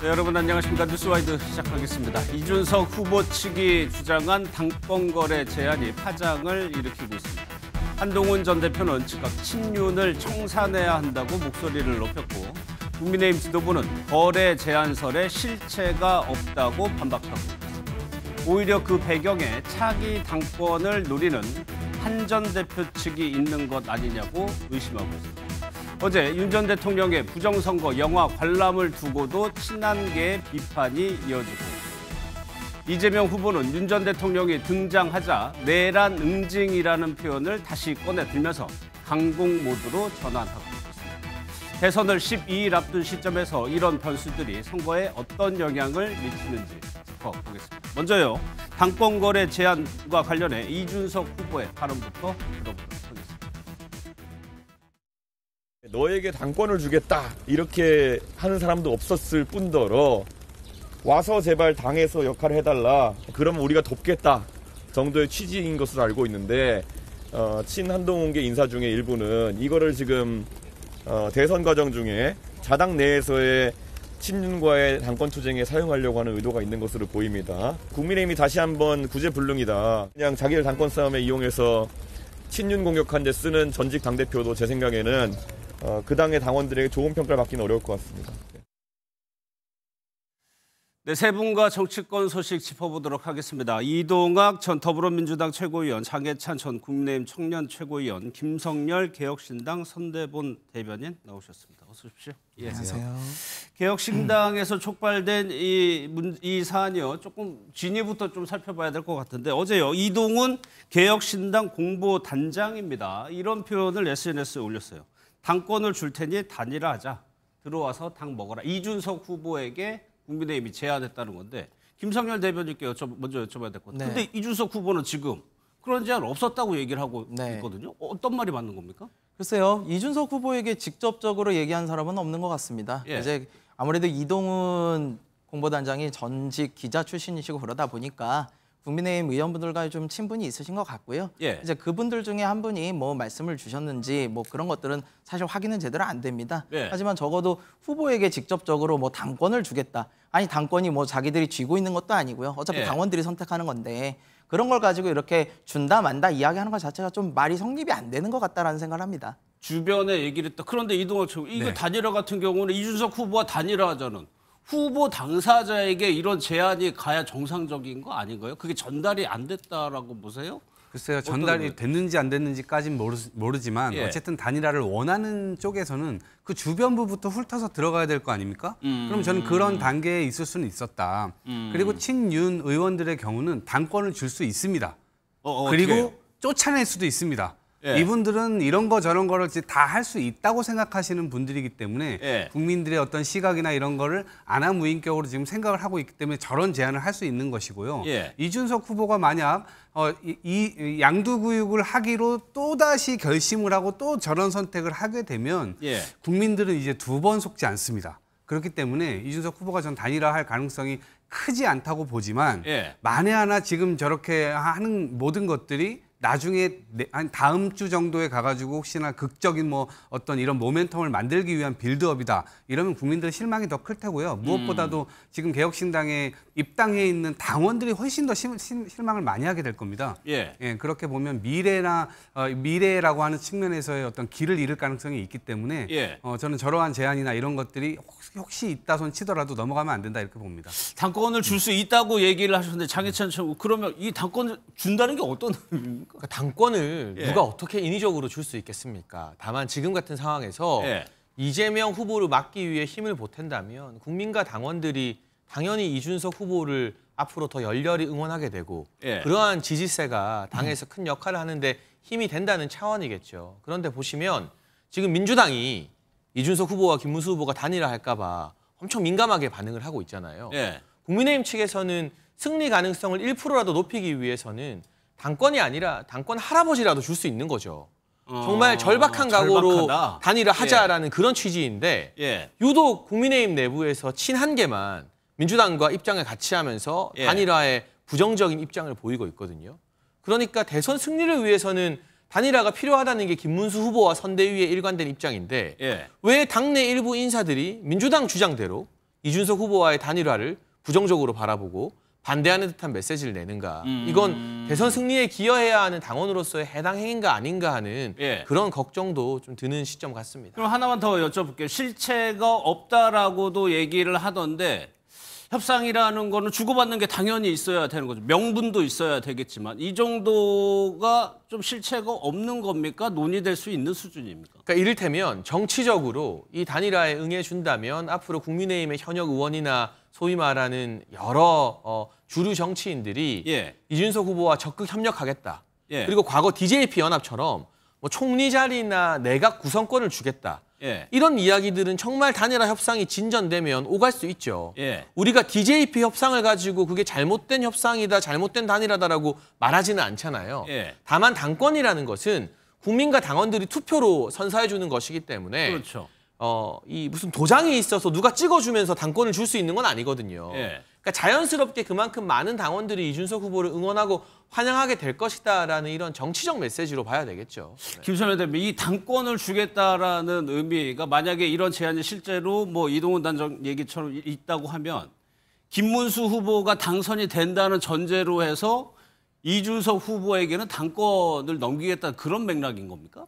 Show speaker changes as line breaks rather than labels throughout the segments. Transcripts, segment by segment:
네, 여러분 안녕하십니까. 뉴스와이드 시작하겠습니다. 이준석 후보 측이 주장한 당권 거래 제한이 파장을 일으키고 있습니다. 한동훈 전 대표는 즉각 친윤을 청산해야 한다고 목소리를 높였고 국민의힘 지도부는 거래 제한설에 실체가 없다고 반박하고 있습니다. 오히려 그 배경에 차기 당권을 노리는 한 전 대표 측이 있는 것 아니냐고 의심하고 있습니다. 어제 윤 전 대통령의 부정선거 영화 관람을 두고도 친한계의 비판이 이어지고 있습니다. 이재명 후보는 윤 전 대통령이 등장하자 내란 응징이라는 표현을 다시 꺼내들면서 강공 모드로 전환하고 있습니다. 대선을 12일 앞둔 시점에서 이런 변수들이 선거에 어떤 영향을 미치는지 짚어보겠습니다. 먼저요, 당권 거래 제한과 관련해 이준석 후보의 발언부터 들어보도록 하겠습니다.
너에게 당권을 주겠다 이렇게 하는 사람도 없었을 뿐더러 와서 제발 당에서 역할을 해달라, 그러면 우리가 돕겠다 정도의 취지인 것으로 알고 있는데 친한동훈계 인사 중에 일부는 이거를 지금 대선 과정 중에 자당 내에서의 친윤과의 당권 투쟁에 사용하려고 하는 의도가 있는 것으로 보입니다. 국민의힘이 다시 한번 구제불능이다, 그냥 자기를 당권 싸움에 이용해서 친윤 공격한 데 쓰는 전직 당대표도 제 생각에는 그 당의 당원들에게 좋은 평가를 받기는 어려울 것 같습니다.
네, 세 분과 정치권 소식 짚어보도록 하겠습니다. 이동학 전 더불어민주당 최고위원, 장해찬 전 국민의힘 청년 최고위원, 김성열 개혁신당 선대본 대변인 나오셨습니다. 어서 오십시오.
예. 안녕하세요.
개혁신당에서 촉발된 이 사안이요, 조금 진위부터 좀 살펴봐야 될 것 같은데, 어제요 이동훈 개혁신당 공보단장입니다. 이런 표현을 SNS에 올렸어요. 당권을 줄 테니 단일화하자. 들어와서 당 먹어라. 이준석 후보에게 국민의힘이 제안했다는 건데, 김성열 대변인께 먼저 여쭤봐야 될 것 같아요.
네.
근데 이준석 후보는 지금 그런 제안 없었다고 얘기를 하고
네.
있거든요. 어떤 말이 맞는 겁니까?
글쎄요, 이준석 후보에게 직접적으로 얘기한 사람은 없는 것 같습니다.
예.
이제 아무래도 이동훈 공보단장이 전직 기자 출신이시고 그러다 보니까 국민의힘 의원분들과 좀 친분이 있으신 것 같고요.
예.
이제 그분들 중에 한 분이 뭐 말씀을 주셨는지 뭐 그런 것들은 사실 확인은 제대로 안 됩니다.
예.
하지만 적어도 후보에게 직접적으로 뭐 당권을 주겠다. 아니 당권이 뭐 자기들이 쥐고 있는 것도 아니고요. 어차피
예.
당원들이 선택하는 건데 그런 걸 가지고 이렇게 준다 만다 이야기하는 것 자체가 좀 말이 성립이 안 되는 것 같다라는 생각을 합니다.
주변에 얘기를 했다. 그런데 이동학 이거 단일화 같은 경우는 이준석 후보와 단일화하자는 후보 당사자에게 이런 제안이 가야 정상적인 거 아닌가요? 그게 전달이 안 됐다라고 보세요?
글쎄요, 전달이 됐는지 안 됐는지까지는 모르지만
예.
어쨌든 단일화를 원하는 쪽에서는 그 주변부부터 훑어서 들어가야 될 거 아닙니까? 그럼 저는 그런 단계에 있을 수는 있었다. 그리고 친윤 의원들의 경우는 당권을 줄 수 있습니다. 그리고
어떻게?
쫓아낼 수도 있습니다.
예.
이분들은 이런 거 저런 거를 다 할 수 있다고 생각하시는 분들이기 때문에
예.
국민들의 어떤 시각이나 이런 거를 안하무인격으로 지금 생각을 하고 있기 때문에 저런 제안을 할 수 있는 것이고요.
예.
이준석 후보가 만약 이 양두구육을 하기로 또다시 결심을 하고 또 저런 선택을 하게 되면
예.
국민들은 이제 두 번 속지 않습니다. 그렇기 때문에 이준석 후보가 전 단일화할 가능성이 크지 않다고 보지만
예.
만에 하나 지금 저렇게 하는 모든 것들이 나중에 한 다음 주 정도에 가가지고 혹시나 극적인 뭐 어떤 이런 모멘텀을 만들기 위한 빌드업이다. 이러면 국민들의 실망이 더 클 테고요. 무엇보다도 지금 개혁신당에 입당해 있는 당원들이 훨씬 더 실망을 많이 하게 될 겁니다.
예.
예, 그렇게 보면 미래라고 하는 측면에서의 어떤 길을 잃을 가능성이 있기 때문에
예.
저는 저러한 제안이나 이런 것들이 혹시 있다 손 치더라도 넘어가면 안 된다 이렇게 봅니다.
당권을 줄 수 있다고 얘기를 하셨는데, 장해찬 씨, 그러면 이 당권을 준다는 게 어떤 의미입니까?
그러니까 당권을
예.
누가 어떻게 인위적으로 줄 수 있겠습니까? 다만 지금 같은 상황에서
예.
이재명 후보를 막기 위해 힘을 보탠다면 국민과 당원들이 당연히 이준석 후보를 앞으로 더 열렬히 응원하게 되고
예.
그러한 지지세가 당에서 큰 역할을 하는데 힘이 된다는 차원이겠죠. 그런데 보시면 지금 민주당이 이준석 후보와 김문수 후보가 단일화할까 봐 엄청 민감하게 반응을 하고 있잖아요.
예.
국민의힘 측에서는 승리 가능성을 1%라도 높이기 위해서는 당권이 아니라 당권 할아버지라도 줄 수 있는 거죠. 정말 절박한 각오로
절박하다.
단일화하자라는 그런 취지인데
예.
유독 국민의힘 내부에서 친한계만 민주당과 입장을 같이 하면서
예.
단일화에 부정적인 입장을 보이고 있거든요. 그러니까 대선 승리를 위해서는 단일화가 필요하다는 게 김문수 후보와 선대위의 일관된 입장인데
예.
왜 당내 일부 인사들이 민주당 주장대로 이준석 후보와의 단일화를 부정적으로 바라보고 반대하는 듯한 메시지를 내는가. 이건 대선 승리에 기여해야 하는 당원으로서의 해당 행위인가 아닌가 하는
예.
그런 걱정도 좀 드는 시점 같습니다.
그럼 하나만 더 여쭤볼게요. 실체가 없다라고도 얘기를 하던데 협상이라는 거는 주고받는 게 당연히 있어야 되는 거죠. 명분도 있어야 되겠지만 이 정도가 좀 실체가 없는 겁니까? 논의될 수 있는 수준입니까?
그러니까 이를테면 정치적으로 이 단일화에 응해준다면 앞으로 국민의힘의 현역 의원이나 소위 말하는 여러 주류 정치인들이
예.
이준석 후보와 적극 협력하겠다.
예.
그리고 과거 DJP 연합처럼 뭐 총리 자리나 내각 구성권을 주겠다.
예.
이런 이야기들은 정말 단일화 협상이 진전되면 오갈 수 있죠.
예.
우리가 DJP 협상을 가지고 그게 잘못된 협상이다, 잘못된 단일화다라고 말하지는 않잖아요.
예.
다만 당권이라는 것은 국민과 당원들이 투표로 선사해 주는 것이기 때문에
그렇죠.
이 무슨 도장이 있어서 누가 찍어주면서 당권을 줄 수 있는 건 아니거든요.
예.
그러니까 자연스럽게 그만큼 많은 당원들이 이준석 후보를 응원하고 환영하게 될 것이다라는 이런 정치적 메시지로 봐야 되겠죠. 네.
김선혜 대표, 이 당권을 주겠다라는 의미가 만약에 이런 제안이 실제로 뭐 이동훈 단장 얘기처럼 있다고 하면 김문수 후보가 당선이 된다는 전제로 해서 이준석 후보에게는 당권을 넘기겠다는 그런 맥락인 겁니까?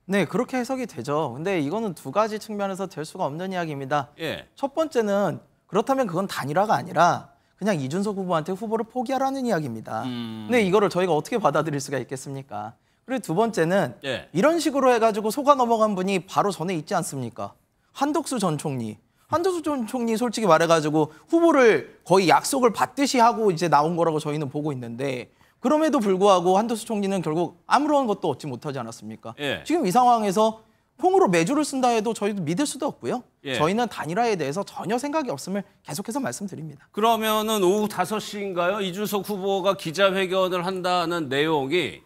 네, 그렇게 해석이 되죠. 근데 이거는 두 가지 측면에서 될 수가 없는 이야기입니다.
예.
첫 번째는 그렇다면 그건 단일화가 아니라 그냥 이준석 후보한테 후보를 포기하라는 이야기입니다. 근데 이거를 저희가 어떻게 받아들일 수가 있겠습니까? 그리고 두 번째는
예.
이런 식으로 해가지고 속아 넘어간 분이 바로 전에 있지 않습니까? 한덕수 전 총리. 한덕수 전 총리 솔직히 말해가지고 후보를 거의 약속을 받듯이 하고 이제 나온 거라고 저희는 보고 있는데 그럼에도 불구하고 한덕수 총리는 결국 아무런 것도 얻지 못하지 않았습니까?
예.
지금 이 상황에서 콩으로 매주를 쓴다 해도 저희도 믿을 수도 없고요.
예.
저희는 단일화에 대해서 전혀 생각이 없음을 계속해서 말씀드립니다.
그러면은 오후 5시인가요? 이준석 후보가 기자회견을 한다는 내용이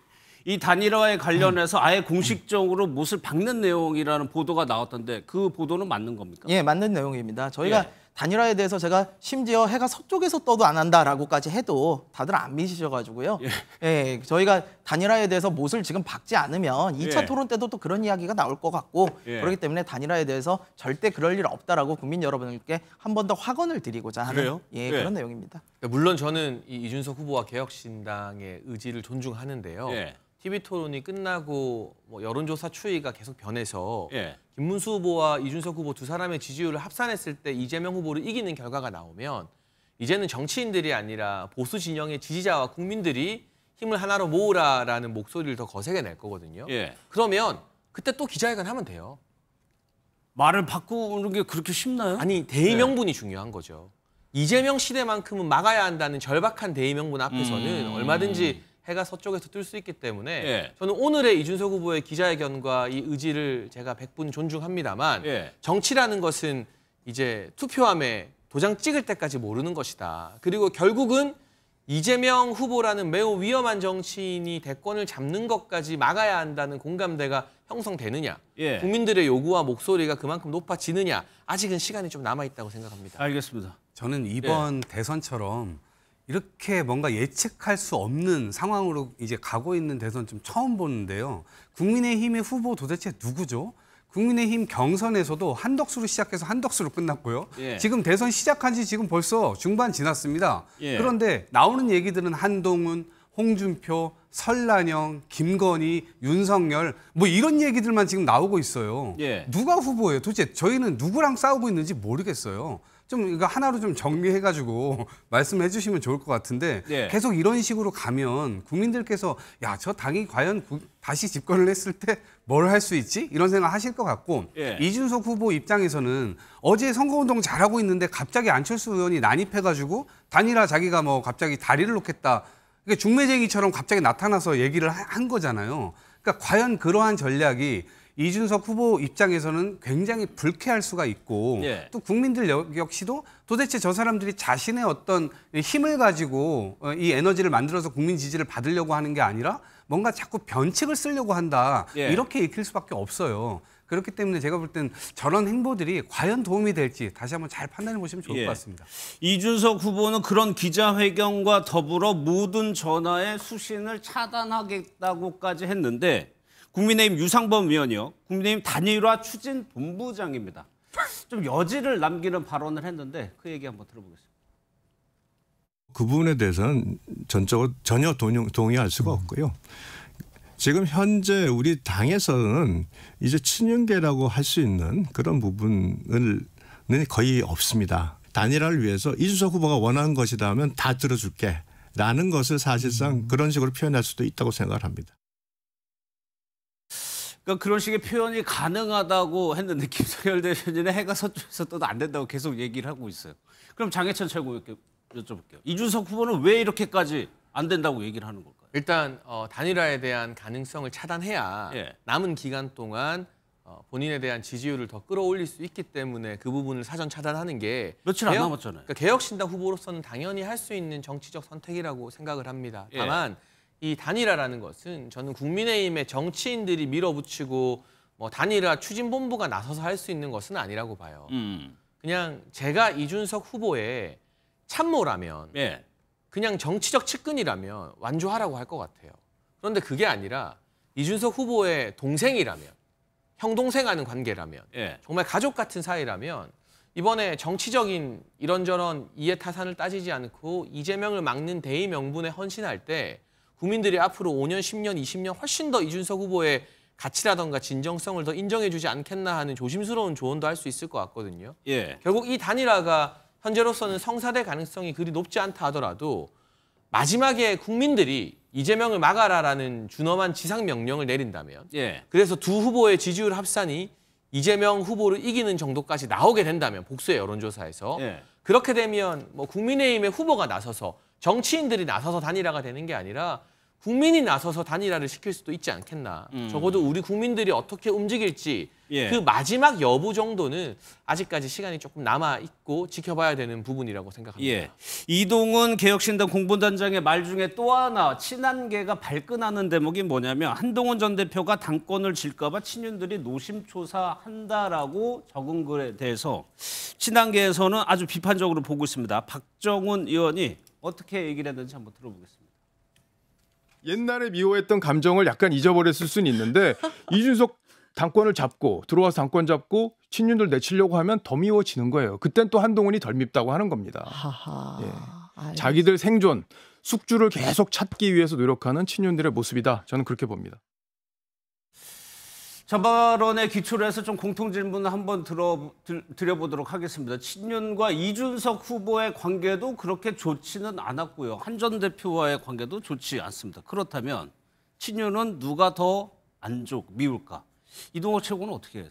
이 단일화에 관련해서 아예 공식적으로 못을 박는 내용이라는 보도가 나왔던데 그 보도는 맞는 겁니까?
예, 맞는 내용입니다. 저희가
예.
단일화에 대해서 제가 심지어 해가 서쪽에서 떠도 안 한다라고까지 해도 다들 안 믿으셔가지고요. 예, 저희가 단일화에 대해서 못을 지금 박지 않으면 2차
예.
토론 때도 또 그런 이야기가 나올 것 같고
예.
그렇기 때문에 단일화에 대해서 절대 그럴 일 없다라고 국민 여러분께 한 번 더 확언을 드리고자 하는
그래요?
예,
예.
그런 내용입니다.
물론 저는 이 이준석 후보와 개혁신당의 의지를 존중하는데요.
예.
TV 토론이 끝나고 뭐 여론조사 추이가 계속 변해서
예.
김문수 후보와 이준석 후보 두 사람의 지지율을 합산했을 때 이재명 후보를 이기는 결과가 나오면 이제는 정치인들이 아니라 보수 진영의 지지자와 국민들이 힘을 하나로 모으라라는 목소리를 더 거세게 낼 거거든요.
예.
그러면 그때 또 기자회견 하면 돼요.
말을 바꾸는 게 그렇게 쉽나요?
아니 대의명분이 중요한 거죠. 이재명 시대만큼은 막아야 한다는 절박한 대의명분 앞에서는 얼마든지 해가 서쪽에서 뜰 수 있기 때문에
예.
저는 오늘의 이준석 후보의 기자회견과 이 의지를 제가 100분 존중합니다만
예.
정치라는 것은 이제 투표함에 도장 찍을 때까지 모르는 것이다. 그리고 결국은 이재명 후보라는 매우 위험한 정치인이 대권을 잡는 것까지 막아야 한다는 공감대가 형성되느냐.
예.
국민들의 요구와 목소리가 그만큼 높아지느냐. 아직은 시간이 좀 남아있다고 생각합니다.
알겠습니다.
저는 이번 대선처럼 이렇게 뭔가 예측할 수 없는 상황으로 이제 가고 있는 대선 좀 처음 보는데요. 국민의힘의 후보 도대체 누구죠? 국민의힘 경선에서도 한덕수로 시작해서 한덕수로 끝났고요.
예.
지금 대선 시작한 지 지금 벌써 중반 지났습니다.
예.
그런데 나오는 얘기들은 한동훈, 홍준표, 설란영, 김건희, 윤석열 뭐 이런 얘기들만 지금 나오고 있어요.
예.
누가 후보예요? 도대체 저희는 누구랑 싸우고 있는지 모르겠어요. 좀 이거 하나로 좀 정리해가지고 말씀해 주시면 좋을 것 같은데
예.
계속 이런 식으로 가면 국민들께서 야, 저 당이 과연 다시 집권을 했을 때 뭘 할 수 있지? 이런 생각 하실 것 같고
예.
이준석 후보 입장에서는 어제 선거운동 잘하고 있는데 갑자기 안철수 의원이 난입해가지고 단일화 자기가 뭐 갑자기 다리를 놓겠다. 이게 중매쟁이처럼 갑자기 나타나서 얘기를 한 거잖아요. 그러니까 과연 그러한 전략이 이준석 후보 입장에서는 굉장히 불쾌할 수가 있고
예.
또 국민들 역시도 도대체 저 사람들이 자신의 어떤 힘을 가지고 이 에너지를 만들어서 국민 지지를 받으려고 하는 게 아니라 뭔가 자꾸 변칙을 쓰려고 한다.
예.
이렇게 읽힐 수밖에 없어요. 그렇기 때문에 제가 볼 땐 저런 행보들이 과연 도움이 될지 다시 한번 잘 판단해 보시면 좋을
예.
것 같습니다.
이준석 후보는 그런 기자회견과 더불어 모든 전화의 수신을 차단하겠다고까지 했는데 국민의힘 유상범 위원이요. 국민의힘 단일화 추진 본부장입니다. 좀 여지를 남기는 발언을 했는데 그 얘기 한번 들어보겠습니다.
그 부분에 대해서는 전혀 동의할 수가 없고요. 지금 현재 우리 당에서는 이제 친윤계라고 할 수 있는 그런 부분은 거의 없습니다. 단일화를 위해서 이준석 후보가 원하는 것이다 하면 다 들어줄게 라는 것을 사실상 그런 식으로 표현할 수도 있다고 생각을 합니다.
그러니까 그런 식의 표현이 가능하다고 했는데 김성열 대변인은 해가 서쪽에서 떠도 안 된다고 계속 얘기를 하고 있어요. 그럼 장해찬 최고위원께 여쭤볼게요. 이준석 후보는 왜 이렇게까지 안 된다고 얘기를 하는 걸까요?
일단 단일화에 대한 가능성을 차단해야
예.
남은 기간 동안 본인에 대한 지지율을 더 끌어올릴 수 있기 때문에 그 부분을 사전 차단하는 게
며칠 안 남았잖아요.
그러니까 개혁신당 후보로서는 당연히 할 수 있는 정치적 선택이라고 생각을 합니다.
예.
다만 이 단일화라는 것은 저는 국민의힘의 정치인들이 밀어붙이고 뭐 단일화 추진본부가 나서서 할 수 있는 것은 아니라고 봐요. 그냥 제가 이준석 후보의 참모라면
예.
그냥 정치적 측근이라면 완주하라고 할 것 같아요. 그런데 그게 아니라 이준석 후보의 동생이라면 형 동생하는 관계라면
예.
정말 가족 같은 사이라면 이번에 정치적인 이런저런 이해타산을 따지지 않고 이재명을 막는 대의 명분에 헌신할 때 국민들이 앞으로 5년, 10년, 20년 훨씬 더 이준석 후보의 가치라던가 진정성을 더 인정해주지 않겠나 하는 조심스러운 조언도 할 수 있을 것 같거든요.
예.
결국 이 단일화가 현재로서는 성사될 가능성이 그리 높지 않다 하더라도 마지막에 국민들이 이재명을 막아라라는 준엄한 지상 명령을 내린다면
예.
그래서 두 후보의 지지율 합산이 이재명 후보를 이기는 정도까지 나오게 된다면 복수의 여론조사에서
예.
그렇게 되면 뭐 국민의힘의 후보가 나서서 정치인들이 나서서 단일화가 되는 게 아니라 국민이 나서서 단일화를 시킬 수도 있지 않겠나. 적어도 우리 국민들이 어떻게 움직일지
예.
그 마지막 여부 정도는 아직까지 시간이 조금 남아있고 지켜봐야 되는 부분이라고 생각합니다.
예. 이동훈 개혁신당 공보단장의 말 중에 또 하나 친한계가 발끈하는 대목이 뭐냐면 한동훈 전 대표가 당권을 질까 봐 친윤들이 노심초사한다라고 적은 글에 대해서 친한계에서는 아주 비판적으로 보고 있습니다. 박정훈 의원이 어떻게 얘기를 했는지 한번 들어보겠습니다.
옛날에 미워했던 감정을 약간 잊어버렸을 수는 있는데 이준석 당권을 잡고 들어와서 당권 잡고 친윤들 내치려고 하면 더 미워지는 거예요. 그땐 또 한동훈이 덜 밉다고 하는 겁니다.
하하.
예. 자기들 생존, 숙주를 계속 찾기 위해서 노력하는 친윤들의 모습이다. 저는 그렇게 봅니다.
저 발언에 기초로 해서 좀 공통 질문을 한번 드려보도록 하겠습니다. 친윤과 이준석 후보의 관계도 그렇게 좋지는 않았고요. 한 전 대표와의 관계도 좋지 않습니다. 그렇다면 친윤은 누가 더 안 미울까? 이동호 최고는 어떻게 해요?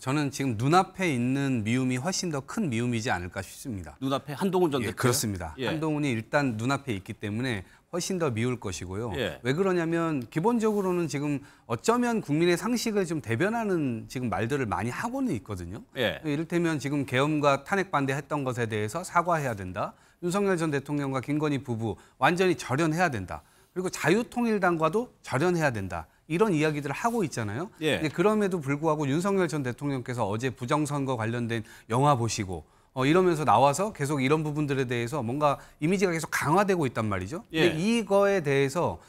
저는 지금 눈앞에 있는 미움이 훨씬 더 큰 미움이지 않을까 싶습니다.
눈앞에 한동훈 전 대표?
그렇습니다.
예.
한동훈이 일단 눈앞에 있기 때문에 훨씬 더 미울 것이고요.
예.
왜 그러냐면 기본적으로는 지금 어쩌면 국민의 상식을 좀 대변하는 지금 말들을 많이 하고는 있거든요.
예.
이를테면 지금 계엄과 탄핵 반대했던 것에 대해서 사과해야 된다. 윤석열 전 대통령과 김건희 부부 완전히 절연해야 된다. 그리고 자유통일당과도 절연해야 된다. 이런 이야기들을 하고 있잖아요.
예.
근데 그럼에도 불구하고 윤석열 전 대통령께서 어제 부정선거 관련된 영화 보시고 이러면서 나와서 계속 이런 부분들에 대해서 뭔가 이미지가 계속 강화되고 있단 말이죠.
예.
근데 이거에 대해서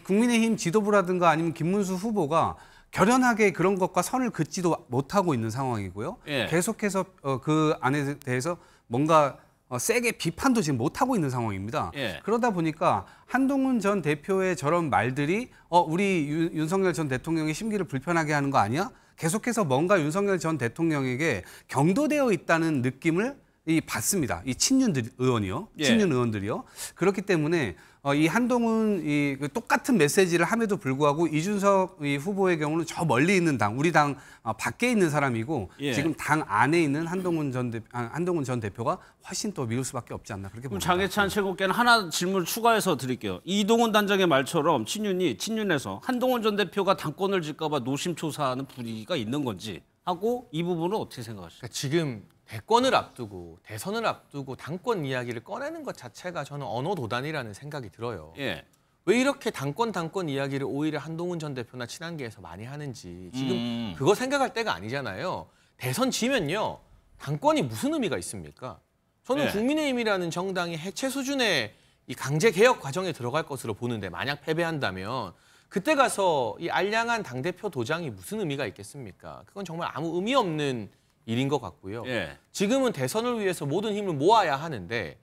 국민의힘 지도부라든가 아니면 김문수 후보가 결연하게 그런 것과 선을 긋지도 못하고 있는 상황이고요.
예.
계속해서 그 안에 대해서 뭔가 세게 비판도 지금 못하고 있는 상황입니다.
예.
그러다 보니까 한동훈 전 대표의 저런 말들이 우리 윤석열 전 대통령의 심기를 불편하게 하는 거 아니야? 계속해서 뭔가 윤석열 전 대통령에게 경도되어 있다는 느낌을 받습니다. 이 친윤 의원이요.
예.
친윤 의원들이요. 그렇기 때문에 이 한동훈 똑같은 메시지를 함에도 불구하고 이준석 후보의 경우는 저 멀리 있는 당, 우리 당 밖에 있는 사람이고
예.
지금 당 안에 있는 한동훈 전 대표가 훨씬 더 미울 수밖에 없지 않나 그렇게
그럼
봅니다.
장해찬 최고께는 하나 질문을 추가해서 드릴게요. 이동훈 단장의 말처럼 친윤에서 한동훈 전 대표가 당권을 질까 봐 노심초사하는 분위기가 있는 건지 하고 이 부분은 어떻게 생각하시죠?
그러니까 지금 대권을 앞두고 대선을 앞두고 당권 이야기를 꺼내는 것 자체가 저는 언어 도단이라는 생각이 들어요.
예.
왜 이렇게 당권 이야기를 오히려 한동훈 전 대표나 친한계에서 많이 하는지 지금 그거 생각할 때가 아니잖아요. 대선 지면요. 당권이 무슨 의미가 있습니까? 저는
네.
국민의힘이라는 정당이 해체 수준의 이 강제 개혁 과정에 들어갈 것으로 보는데 만약 패배한다면 그때 가서 이 알량한 당대표 도장이 무슨 의미가 있겠습니까? 그건 정말 아무 의미 없는 일인 것 같고요.
예.
지금은 대선을 위해서 모든 힘을 모아야 하는데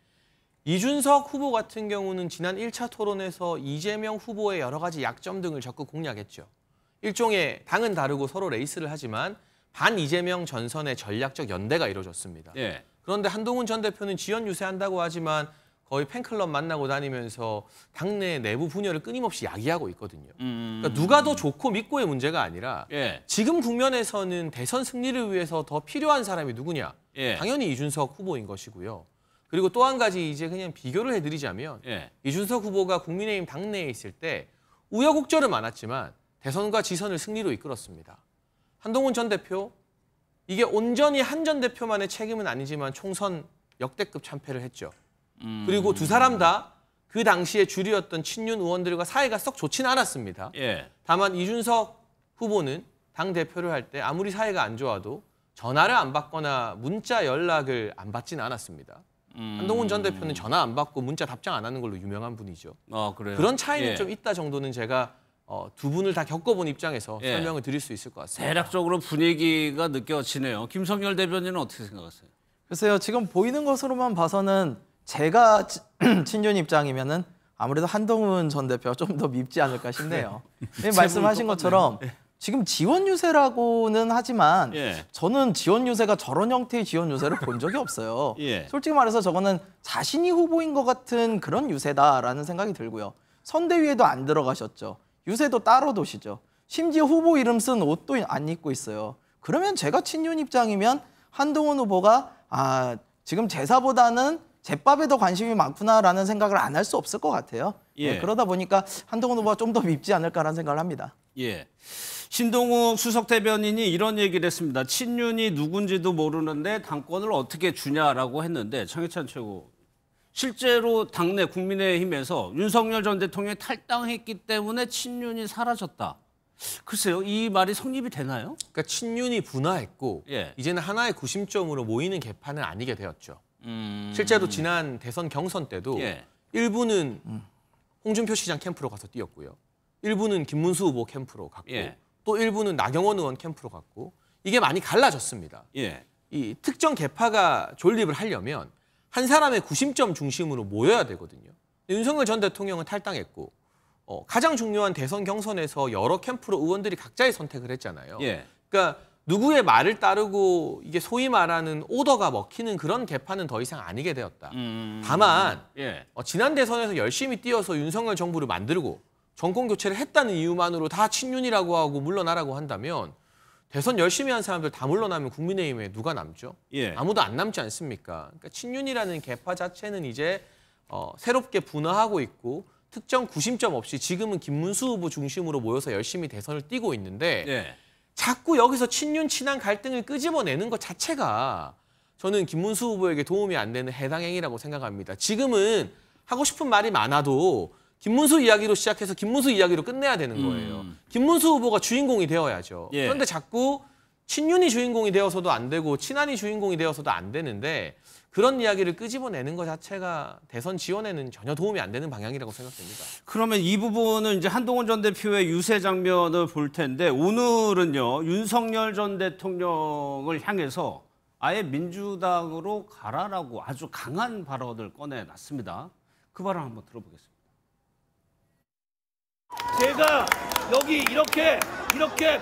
이준석 후보 같은 경우는 지난 1차 토론에서 이재명 후보의 여러 가지 약점 등을 적극 공략했죠. 일종의 당은 다르고 서로 레이스를 하지만 반 이재명 전선의 전략적 연대가 이루어졌습니다.
예.
그런데 한동훈 전 대표는 지연 유세한다고 하지만 거의 팬클럽 만나고 다니면서 당내 내부 분열을 끊임없이 야기하고 있거든요. 그러니까 누가 더 좋고 믿고의 문제가 아니라
예.
지금 국면에서는 대선 승리를 위해서 더 필요한 사람이 누구냐?
예.
당연히 이준석 후보인 것이고요. 그리고 또 한 가지 이제 그냥 비교를 해드리자면
예.
이준석 후보가 국민의힘 당내에 있을 때 우여곡절은 많았지만 대선과 지선을 승리로 이끌었습니다. 한동훈 전 대표, 이게 온전히 한 전 대표만의 책임은 아니지만 총선 역대급 참패를 했죠. 그리고 두 사람 다 그 당시에 주류였던 친윤 의원들과 사이가 썩 좋지는 않았습니다.
예.
다만 이준석 후보는 당 대표를 할 때 아무리 사이가 안 좋아도 전화를 안 받거나 문자 연락을 안 받지는 않았습니다. 한동훈 전 대표는 전화 안 받고 문자 답장 안 하는 걸로 유명한 분이죠.
아, 그래요?
그런 차이는
예.
좀 있다 정도는 제가 두 분을 다 겪어본 입장에서
예.
설명을 드릴 수 있을 것 같습니다.
대략적으로 분위기가 느껴지네요. 김성열 대변인은 어떻게 생각하세요?
글쎄요, 지금 보이는 것으로만 봐서는 제가 친윤 입장이면은 아무래도 한동훈 전 대표가 좀 더 밉지 않을까 싶네요. 네, 말씀하신 것처럼 지금 지원 유세라고는 하지만
예.
저는 지원 유세가 저런 형태의 지원 유세를 본 적이 없어요.
예.
솔직히 말해서 저거는 자신이 후보인 것 같은 그런 유세다라는 생각이 들고요. 선대위에도 안 들어가셨죠. 유세도 따로 도시죠. 심지어 후보 이름 쓴 옷도 안 입고 있어요. 그러면 제가 친윤 입장이면 한동훈 후보가 지금 제사보다는 제밥에 더 관심이 많구나라는 생각을 안 할 수 없을 것 같아요.
예.
네, 그러다 보니까 한동훈 후보가 좀 더 밉지 않을까라는 생각을 합니다.
예. 신동욱 수석 대변인이 이런 얘기를 했습니다. 친윤이 누군지도 모르는데 당권을 어떻게 주냐라고 했는데 장해찬 최고. 실제로 당내 국민의힘에서 윤석열 전 대통령이 탈당했기 때문에 친윤이 사라졌다. 글쎄요, 이 말이 성립이 되나요?
그러니까 친윤이 분화했고
예.
이제는 하나의 구심점으로 모이는 개파는 아니게 되었죠. 실제로 지난 대선 경선 때도
예.
일부는 홍준표 시장 캠프로 가서 뛰었고요. 일부는 김문수 후보 캠프로 갔고
예.
또 일부는 나경원 의원 캠프로 갔고 이게 많이 갈라졌습니다.
예.
이 특정 개파가 존립을 하려면 한 사람의 구심점 중심으로 모여야 되거든요. 윤석열 전 대통령은 탈당했고 가장 중요한 대선 경선에서 여러 캠프로 의원들이 각자의 선택을 했잖아요.
예.
그러니까 누구의 말을 따르고 이게 소위 말하는 오더가 먹히는 그런 개파는 더 이상 아니게 되었다. 다만
예.
지난 대선에서 열심히 뛰어서 윤석열 정부를 만들고 정권 교체를 했다는 이유만으로 다 친윤이라고 하고 물러나라고 한다면 대선 열심히 한 사람들 다 물러나면 국민의힘에 누가 남죠?
예.
아무도 안 남지 않습니까? 그러니까 친윤이라는 개파 자체는 이제 새롭게 분화하고 있고 특정 구심점 없이 지금은 김문수 후보 중심으로 모여서 열심히 대선을 뛰고 있는데
예.
자꾸 여기서 친윤 친한 갈등을 끄집어내는 것 자체가 저는 김문수 후보에게 도움이 안 되는 해당 행위라고 생각합니다. 지금은 하고 싶은 말이 많아도 김문수 이야기로 시작해서 김문수 이야기로 끝내야 되는 거예요. 김문수 후보가 주인공이 되어야죠.
예.
그런데 자꾸 친윤이 주인공이 되어서도 안 되고 친한이 주인공이 되어서도 안 되는데 그런 이야기를 끄집어내는 것 자체가 대선 지원에는 전혀 도움이 안 되는 방향이라고 생각됩니다.
그러면 이 부분은 이제 한동훈 전 대표의 유세 장면을 볼 텐데 오늘은요 윤석열 전 대통령을 향해서 아예 민주당으로 가라라고 아주 강한 발언을 꺼내놨습니다. 그 발언 한번 들어보겠습니다.
제가 여기 이렇게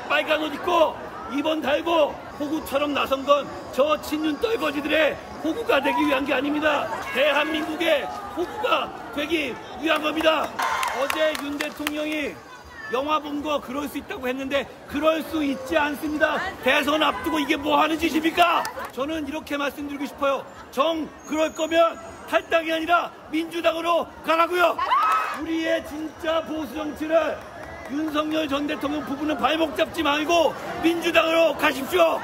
빨간 옷 입고 입원 달고 호구처럼 나선 건 저 친윤 떨거지들의 호구가 되기 위한 게 아닙니다. 대한민국의 호구가 되기 위한 겁니다. 어제 윤 대통령이 영화 본 거 그럴 수 있다고 했는데 그럴 수 있지 않습니다. 대선 앞두고 이게 뭐 하는 짓입니까? 저는 이렇게 말씀드리고 싶어요. 그럴 거면 탈당이 아니라 민주당으로 가라고요. 우리의 진짜 보수 정치를 윤석열 전 대통령 부부는 발목 잡지 말고 민주당으로 가십시오.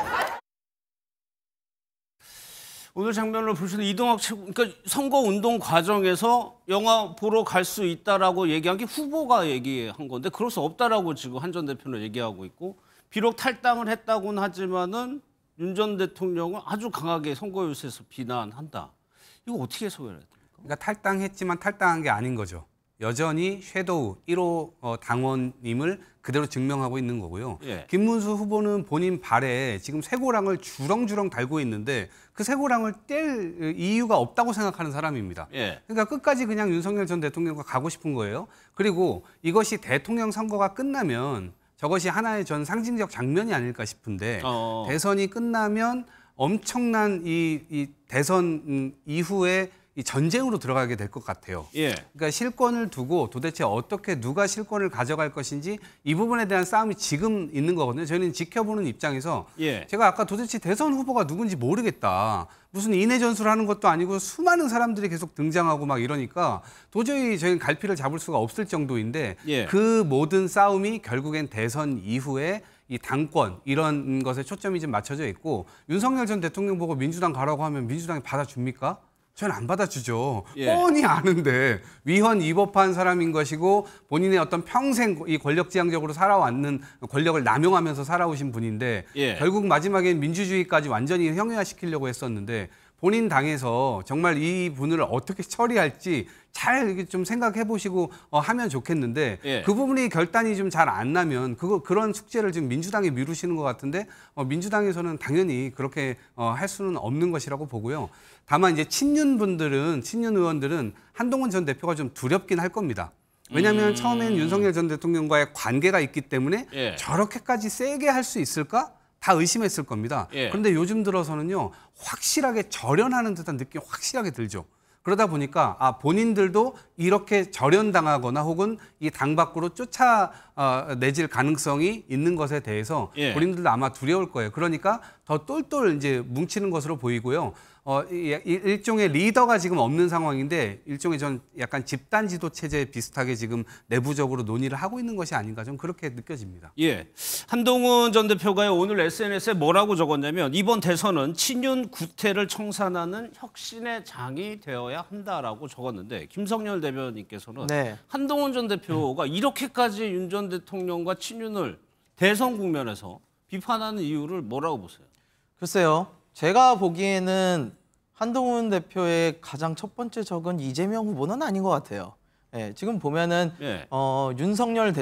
오늘 장면을 보시는 이동학 최고, 그러니까 선거운동 과정에서 영화 보러 갈 수 있다라고 얘기한 게 후보가 얘기한 건데 그럴 수 없다라고 지금 한 전 대표는 얘기하고 있고 비록 탈당을 했다고는 하지만은 윤 전 대통령은 아주 강하게 선거 유세에서 비난한다. 이거 어떻게 해석해야 됩니까?
그러니까 탈당했지만 탈당한 게 아닌 거죠. 여전히 섀도우 1호 당원임을 그대로 증명하고 있는 거고요.
예.
김문수 후보는 본인 발에 지금 쇠고랑을 주렁주렁 달고 있는데 그 쇠고랑을 뗄 이유가 없다고 생각하는 사람입니다.
예.
그러니까 끝까지 그냥 윤석열 전 대통령과 가고 싶은 거예요. 그리고 이것이 대통령 선거가 끝나면 저것이 하나의 전 상징적 장면이 아닐까 싶은데 대선이 끝나면 엄청난 이 대선 이후에 이 전쟁으로 들어가게 될 것 같아요.
예.
그러니까 실권을 두고 도대체 어떻게 누가 실권을 가져갈 것인지 이 부분에 대한 싸움이 지금 있는 거거든요. 저희는 지켜보는 입장에서
예.
제가 아까 도대체 대선 후보가 누군지 모르겠다. 무슨 인해 전술을 하는 것도 아니고 수많은 사람들이 계속 등장하고 막 이러니까 도저히 저희는 갈피를 잡을 수가 없을 정도인데
예.
그 모든 싸움이 결국엔 대선 이후에 이 당권 이런 것에 초점이 좀 맞춰져 있고 윤석열 전 대통령 보고 민주당 가라고 하면 민주당이 받아줍니까? 저는 안 받아주죠.
예.
뻔히 아는데 위헌 위법한 사람인 것이고 본인의 어떤 평생 이 권력지향적으로 살아왔는 권력을 남용하면서 살아오신 분인데
예.
결국 마지막엔 민주주의까지 완전히 형용화시키려고 했었는데 본인 당에서 정말 이 분을 어떻게 처리할지 잘 좀 생각해 보시고 하면 좋겠는데
예.
그 부분이 결단이 좀 잘 안 나면 그런 숙제를 지금 민주당에 미루시는 것 같은데 민주당에서는 당연히 그렇게 할 수는 없는 것이라고 보고요. 다만 이제 친윤 의원들은 한동훈 전 대표가 좀 두렵긴 할 겁니다. 왜냐하면 처음엔 윤석열 전 대통령과의 관계가 있기 때문에
예.
저렇게까지 세게 할 수 있을까? 다 의심했을 겁니다.
예.
그런데 요즘 들어서는요, 확실하게 절연하는 듯한 느낌이 확실하게 들죠. 그러다 보니까 본인들도 이렇게 절연당하거나 혹은 이 당 밖으로 쫓아내질 가능성이 있는 것에 대해서
예.
본인들도 아마 두려울 거예요. 그러니까 더 똘똘 이제 뭉치는 것으로 보이고요. 일종의 리더가 지금 없는 상황인데 일종의 전 약간 집단 지도 체제 비슷하게 지금 내부적으로 논의를 하고 있는 것이 아닌가 좀 그렇게 느껴집니다.
예. 한동훈 전 대표가 오늘 SNS에 뭐라고 적었냐면 이번 대선은 친윤 구태를 청산하는 혁신의 장이 되어야 한다라고 적었는데 김성열 대변인께서는
네.
한동훈 전 대표가 이렇게까지 윤 전 대통령과 친윤을 대선 국면에서 비판하는 이유를 뭐라고 보세요?
글쎄요. 제가 보기에는 한동훈 대표의 가장 첫 번째 적은 이재명 후보는 아닌 것 같아요. 예, 지금 보면은
예.
윤석열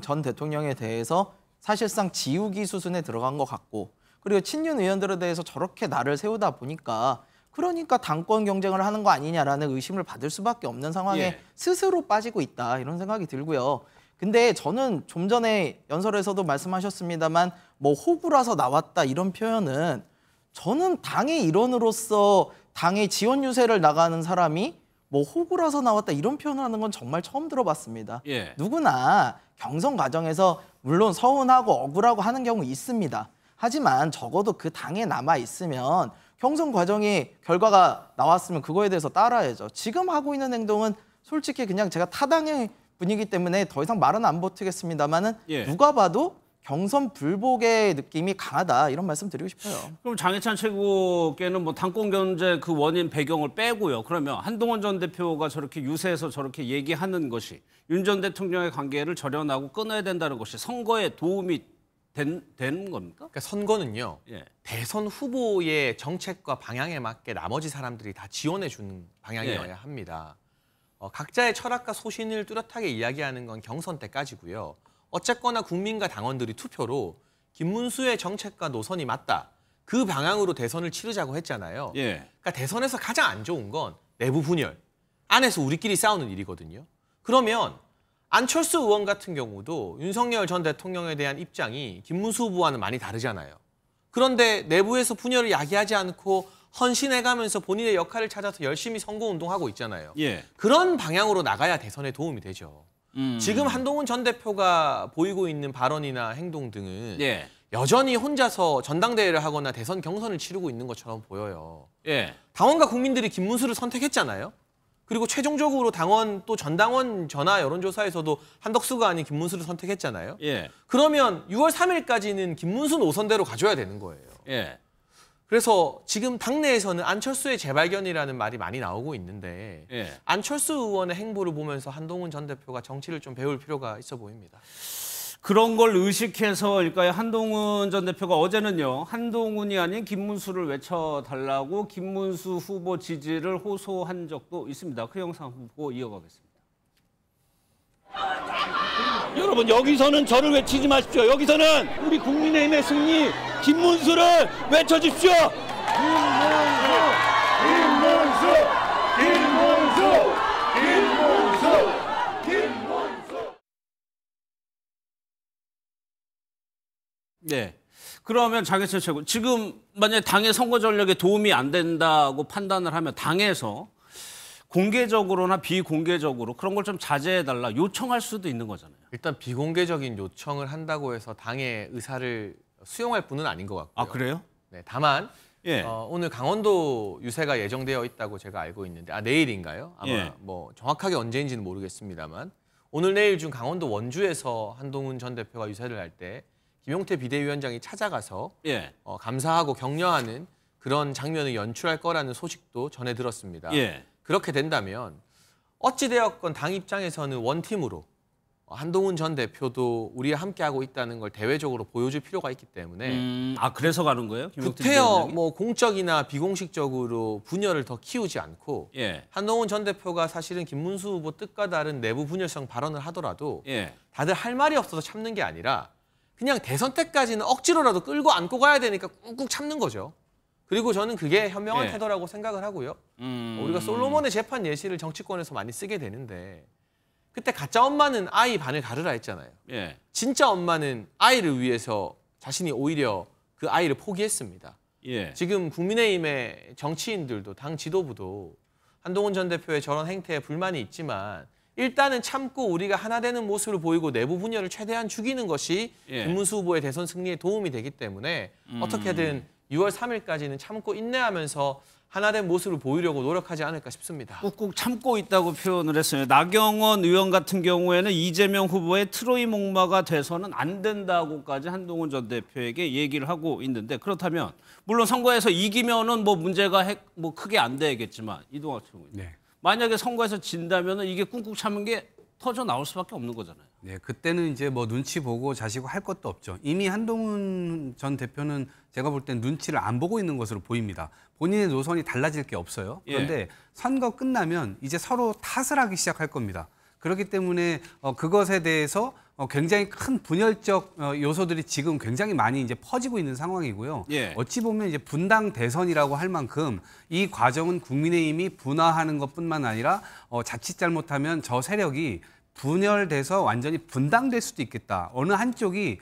전 대통령에 대해서 사실상 지우기 수순에 들어간 것 같고 그리고 친윤 의원들에 대해서 저렇게 날을 세우다 보니까 그러니까 당권 경쟁을 하는 거 아니냐라는 의심을 받을 수밖에 없는 상황에
예.
스스로 빠지고 있다 이런 생각이 들고요. 근데 저는 좀 전에 연설에서도 말씀하셨습니다만 뭐 호구라서 나왔다 이런 표현은 저는 당의 일원으로서 당의 지원 유세를 나가는 사람이 뭐 호구라서 나왔다 이런 표현을 하는 건 정말 처음 들어봤습니다.
예.
누구나 경선 과정에서 물론 서운하고 억울하고 하는 경우 있습니다. 하지만 적어도 그 당에 남아 있으면 경선 과정에 결과가 나왔으면 그거에 대해서 따라야죠. 지금 하고 있는 행동은 솔직히 그냥 제가 타당의 분위기 때문에 더 이상 말은 안 버티겠습니다만은
예.
누가 봐도 경선 불복의 느낌이 강하다 이런 말씀 드리고 싶어요.
그럼 장해찬 최고께는 뭐 당권 견제 그 원인 배경을 빼고요. 그러면 한동훈 전 대표가 저렇게 유세해서 저렇게 얘기하는 것이 윤 전 대통령의 관계를 절연하고 끊어야 된다는 것이 선거에 도움이 되는 겁니까?
그러니까 선거는요.
예.
대선 후보의 정책과 방향에 맞게 나머지 사람들이 다 지원해 주는 방향이어야
예.
합니다. 각자의 철학과 소신을 뚜렷하게 이야기하는 건 경선 때까지고요. 어쨌거나 국민과 당원들이 투표로 김문수의 정책과 노선이 맞다. 그 방향으로 대선을 치르자고 했잖아요.
예.
그러니까 대선에서 가장 안 좋은 건 내부 분열. 안에서 우리끼리 싸우는 일이거든요. 그러면 안철수 의원 같은 경우도 윤석열 전 대통령에 대한 입장이 김문수 후보와는 많이 다르잖아요. 그런데 내부에서 분열을 야기하지 않고 헌신해가면서 본인의 역할을 찾아서 열심히 선거운동하고 있잖아요.
예.
그런 방향으로 나가야 대선에 도움이 되죠. 지금 한동훈 전 대표가 보이고 있는 발언이나 행동 등은
예.
여전히 혼자서 전당대회를 하거나 대선 경선을 치르고 있는 것처럼 보여요.
예.
당원과 국민들이 김문수를 선택했잖아요. 그리고 최종적으로 당원 또 전당원 전화 여론조사에서도 한덕수가 아닌 김문수를 선택했잖아요.
예.
그러면 6월 3일까지는 김문수 노선대로 가줘야 되는 거예요.
예.
그래서 지금 당내에서는 안철수의 재발견이라는 말이 많이 나오고 있는데
예.
안철수 의원의 행보를 보면서 한동훈 전 대표가 정치를 좀 배울 필요가 있어 보입니다.
그런 걸 의식해서일까요? 한동훈 전 대표가 어제는요. 한동훈이 아닌 김문수를 외쳐달라고 김문수 후보 지지를 호소한 적도 있습니다. 그 영상 보고 이어가겠습니다.
여러분 여기서는 저를 외치지 마십시오. 여기서는 우리 국민의힘의 승리 김문수를 외쳐주십시오.
네. 그러면 장혜철 최고, 지금 만약에 당의 선거 전략에 도움이 안 된다고 판단을 하면 당에서 공개적으로나 비공개적으로 그런 걸 좀 자제해달라 요청할 수도 있는 거잖아요.
일단 비공개적인 요청을 한다고 해서 당의 의사를 수용할 분은 아닌 것 같고요.
아, 그래요?
네, 다만
예.
오늘 강원도 유세가 예정되어 있다고 제가 알고 있는데 내일인가요? 아마
예.
뭐 정확하게 언제인지는 모르겠습니다만 오늘 내일 중 강원도 원주에서 한동훈 전 대표가 유세를 할 때 김용태 비대위원장이 찾아가서
예.
감사하고 격려하는 그런 장면을 연출할 거라는 소식도 전해 들었습니다.
예.
그렇게 된다면 어찌되었건 당 입장에서는 원팀으로 한동훈 전 대표도 우리와 함께하고 있다는 걸 대외적으로 보여줄 필요가 있기 때문에
그래서 가는 거예요? 김용태
구태여
비대위원장이?
뭐 공적이나 비공식적으로 분열을 더 키우지 않고
예.
한동훈 전 대표가 사실은 김문수 후보 뜻과 다른 내부 분열성 발언을 하더라도
예.
다들 할 말이 없어서 참는 게 아니라 그냥 대선 때까지는 억지로라도 끌고 안고 가야 되니까 꾹꾹 참는 거죠. 그리고 저는 그게 현명한
예.
태도라고 생각을 하고요. 우리가 솔로몬의 재판 예시를 정치권에서 많이 쓰게 되는데 그때 가짜 엄마는 아이 반을 가르라 했잖아요.
예.
진짜 엄마는 아이를 위해서 자신이 오히려 그 아이를 포기했습니다.
예.
지금 국민의힘의 정치인들도 당 지도부도 한동훈 전 대표의 저런 행태에 불만이 있지만 일단은 참고 우리가 하나 되는 모습을 보이고 내부 분열을 최대한 죽이는 것이
예.
김문수 후보의 대선 승리에 도움이 되기 때문에 어떻게든 6월 3일까지는 참고 인내하면서 하나된 모습을 보이려고 노력하지 않을까 싶습니다.
꾹꾹 참고 있다고 표현을 했어요. 나경원 의원 같은 경우에는 이재명 후보의 트로이 목마가 돼서는 안 된다고까지 한동훈 전 대표에게 얘기를 하고 있는데 그렇다면 물론 선거에서 이기면은 뭐 문제가 뭐 크게 안 되겠지만 이동학 최고위원.
네.
만약에 선거에서 진다면은 이게 꾹꾹 참은 게 터져 나올 수밖에 없는 거잖아요.
네, 그때는 이제 뭐 눈치 보고 자시고 할 것도 없죠. 이미 한동훈 전 대표는 제가 볼 땐 눈치를 안 보고 있는 것으로 보입니다. 본인의 노선이 달라질 게 없어요. 그런데 선거 끝나면 이제 서로 탓을 하기 시작할 겁니다. 그렇기 때문에 그것에 대해서 굉장히 큰 분열적 요소들이 지금 굉장히 많이 이제 퍼지고 있는 상황이고요.
예.
어찌 보면 이제 분당 대선이라고 할 만큼 이 과정은 국민의힘이 분화하는 것뿐만 아니라 자칫 잘못하면 저 세력이 분열돼서 완전히 분당될 수도 있겠다. 어느 한쪽이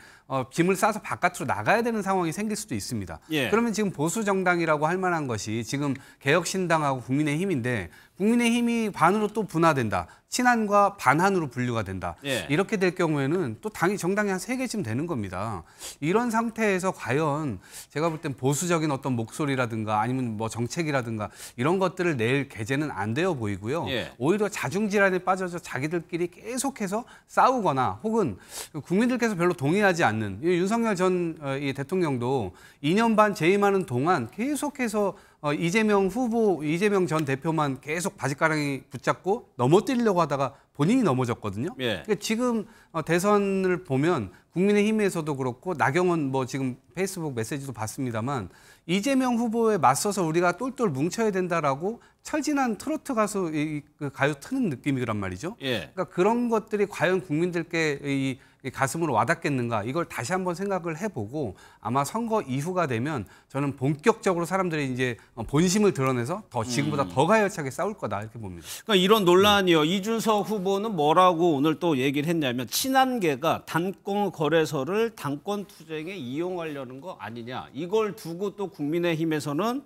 짐을 싸서 바깥으로 나가야 되는 상황이 생길 수도 있습니다.
예.
그러면 지금 보수 정당이라고 할 만한 것이 지금 개혁신당하고 국민의힘인데 국민의힘이 반으로 또 분화된다. 친한과 반한으로 분류가 된다.
예.
이렇게 될 경우에는 또 정당이 한 3개쯤 되는 겁니다. 이런 상태에서 과연 제가 볼 땐 보수적인 어떤 목소리라든가 아니면 뭐 정책이라든가 이런 것들을 낼 계제는 안 되어 보이고요.
예.
오히려 자중질환에 빠져서 자기들끼리 계속해서 싸우거나 혹은 국민들께서 별로 동의하지 않는 윤석열 전 이 대통령도 2년 반 재임하는 동안 계속해서 이재명 전 대표만 계속 바지가랑이 붙잡고 넘어뜨리려고 하다가 본인이 넘어졌거든요.
예.
그러니까 지금 대선을 보면 국민의힘에서도 그렇고 나경원 뭐 지금 페이스북 메시지도 봤습니다만 이재명 후보에 맞서서 우리가 똘똘 뭉쳐야 된다라고 철진한 트로트 가수 그 가요 트는 느낌이란 말이죠.
예.
그러니까 그런 것들이 과연 국민들께 이 가슴으로 와닿겠는가 이걸 다시 한번 생각을 해보고 아마 선거 이후가 되면 저는 본격적으로 사람들이 이제 본심을 드러내서 지금보다 더 가열차게 싸울 거다 이렇게 봅니다.
그러니까 이런 논란이요. 이준석 후보는 뭐라고 오늘 또 얘기를 했냐면 친한계가 당권 거래소를 당권 투쟁에 이용하려는 거 아니냐. 이걸 두고 또 국민의힘에서는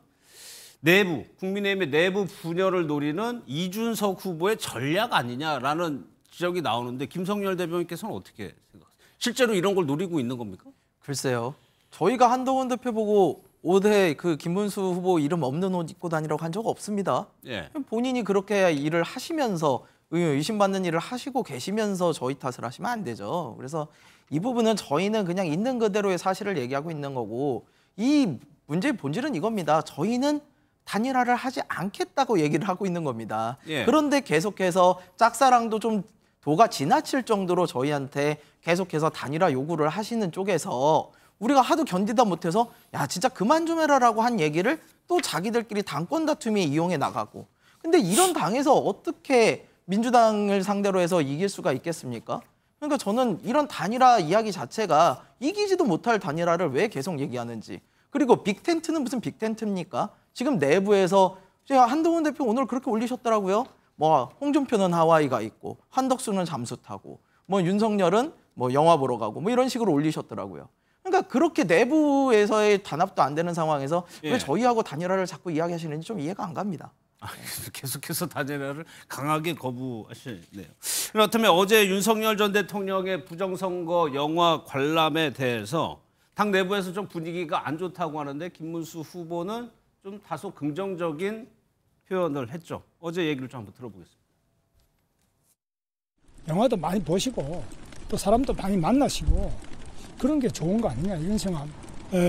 국민의힘의 내부 분열을 노리는 이준석 후보의 전략 아니냐라는 지적이 나오는데 김성열 대변인께서는 어떻게 생각하세요? 실제로 이런 걸 노리고 있는 겁니까?
글쎄요. 저희가 한동훈 대표 보고 올해 그 김문수 후보 이름 없는 옷 입고 다니라고 한 적 없습니다.
예.
본인이 그렇게 일을 하시면서 의심받는 일을 하시고 계시면서 저희 탓을 하시면 안 되죠. 그래서 이 부분은 저희는 그냥 있는 그대로의 사실을 얘기하고 있는 거고 이 문제의 본질은 이겁니다. 저희는 단일화를 하지 않겠다고 얘기를 하고 있는 겁니다.
예.
그런데 계속해서 짝사랑도 좀 도가 지나칠 정도로 저희한테 계속해서 단일화 요구를 하시는 쪽에서 우리가 하도 견디다 못해서 야 진짜 그만 좀 해라라고 한 얘기를 또 자기들끼리 당권 다툼에 이용해 나가고 근데 이런 당에서 어떻게 민주당을 상대로 해서 이길 수가 있겠습니까? 그러니까 저는 이런 단일화 이야기 자체가 이기지도 못할 단일화를 왜 계속 얘기하는지. 그리고 빅텐트는 무슨 빅텐트입니까? 지금 내부에서 한동훈 대표 오늘 그렇게 올리셨더라고요. 뭐 홍준표는 하와이 가 있고 한덕수는 잠수 타고 뭐 윤석열은 뭐 영화 보러 가고 뭐 이런 식으로 올리셨더라고요. 그러니까 그렇게 내부에서의 단합도 안 되는 상황에서 왜 저희하고 단일화를 자꾸 이야기하시는지 좀 이해가 안 갑니다.
계속해서 단일화를 강하게 거부하시네요. 그렇다면 어제 윤석열 전 대통령의 부정선거 영화 관람에 대해서 당 내부에서 좀 분위기가 안 좋다고 하는데 김문수 후보는 좀 다소 긍정적인 표현을 했죠. 어제 얘기를 좀 한번 들어보겠습니다.
영화도 많이 보시고 또 사람도 많이 만나시고 그런 게 좋은 거 아니냐 이런 생각합니다.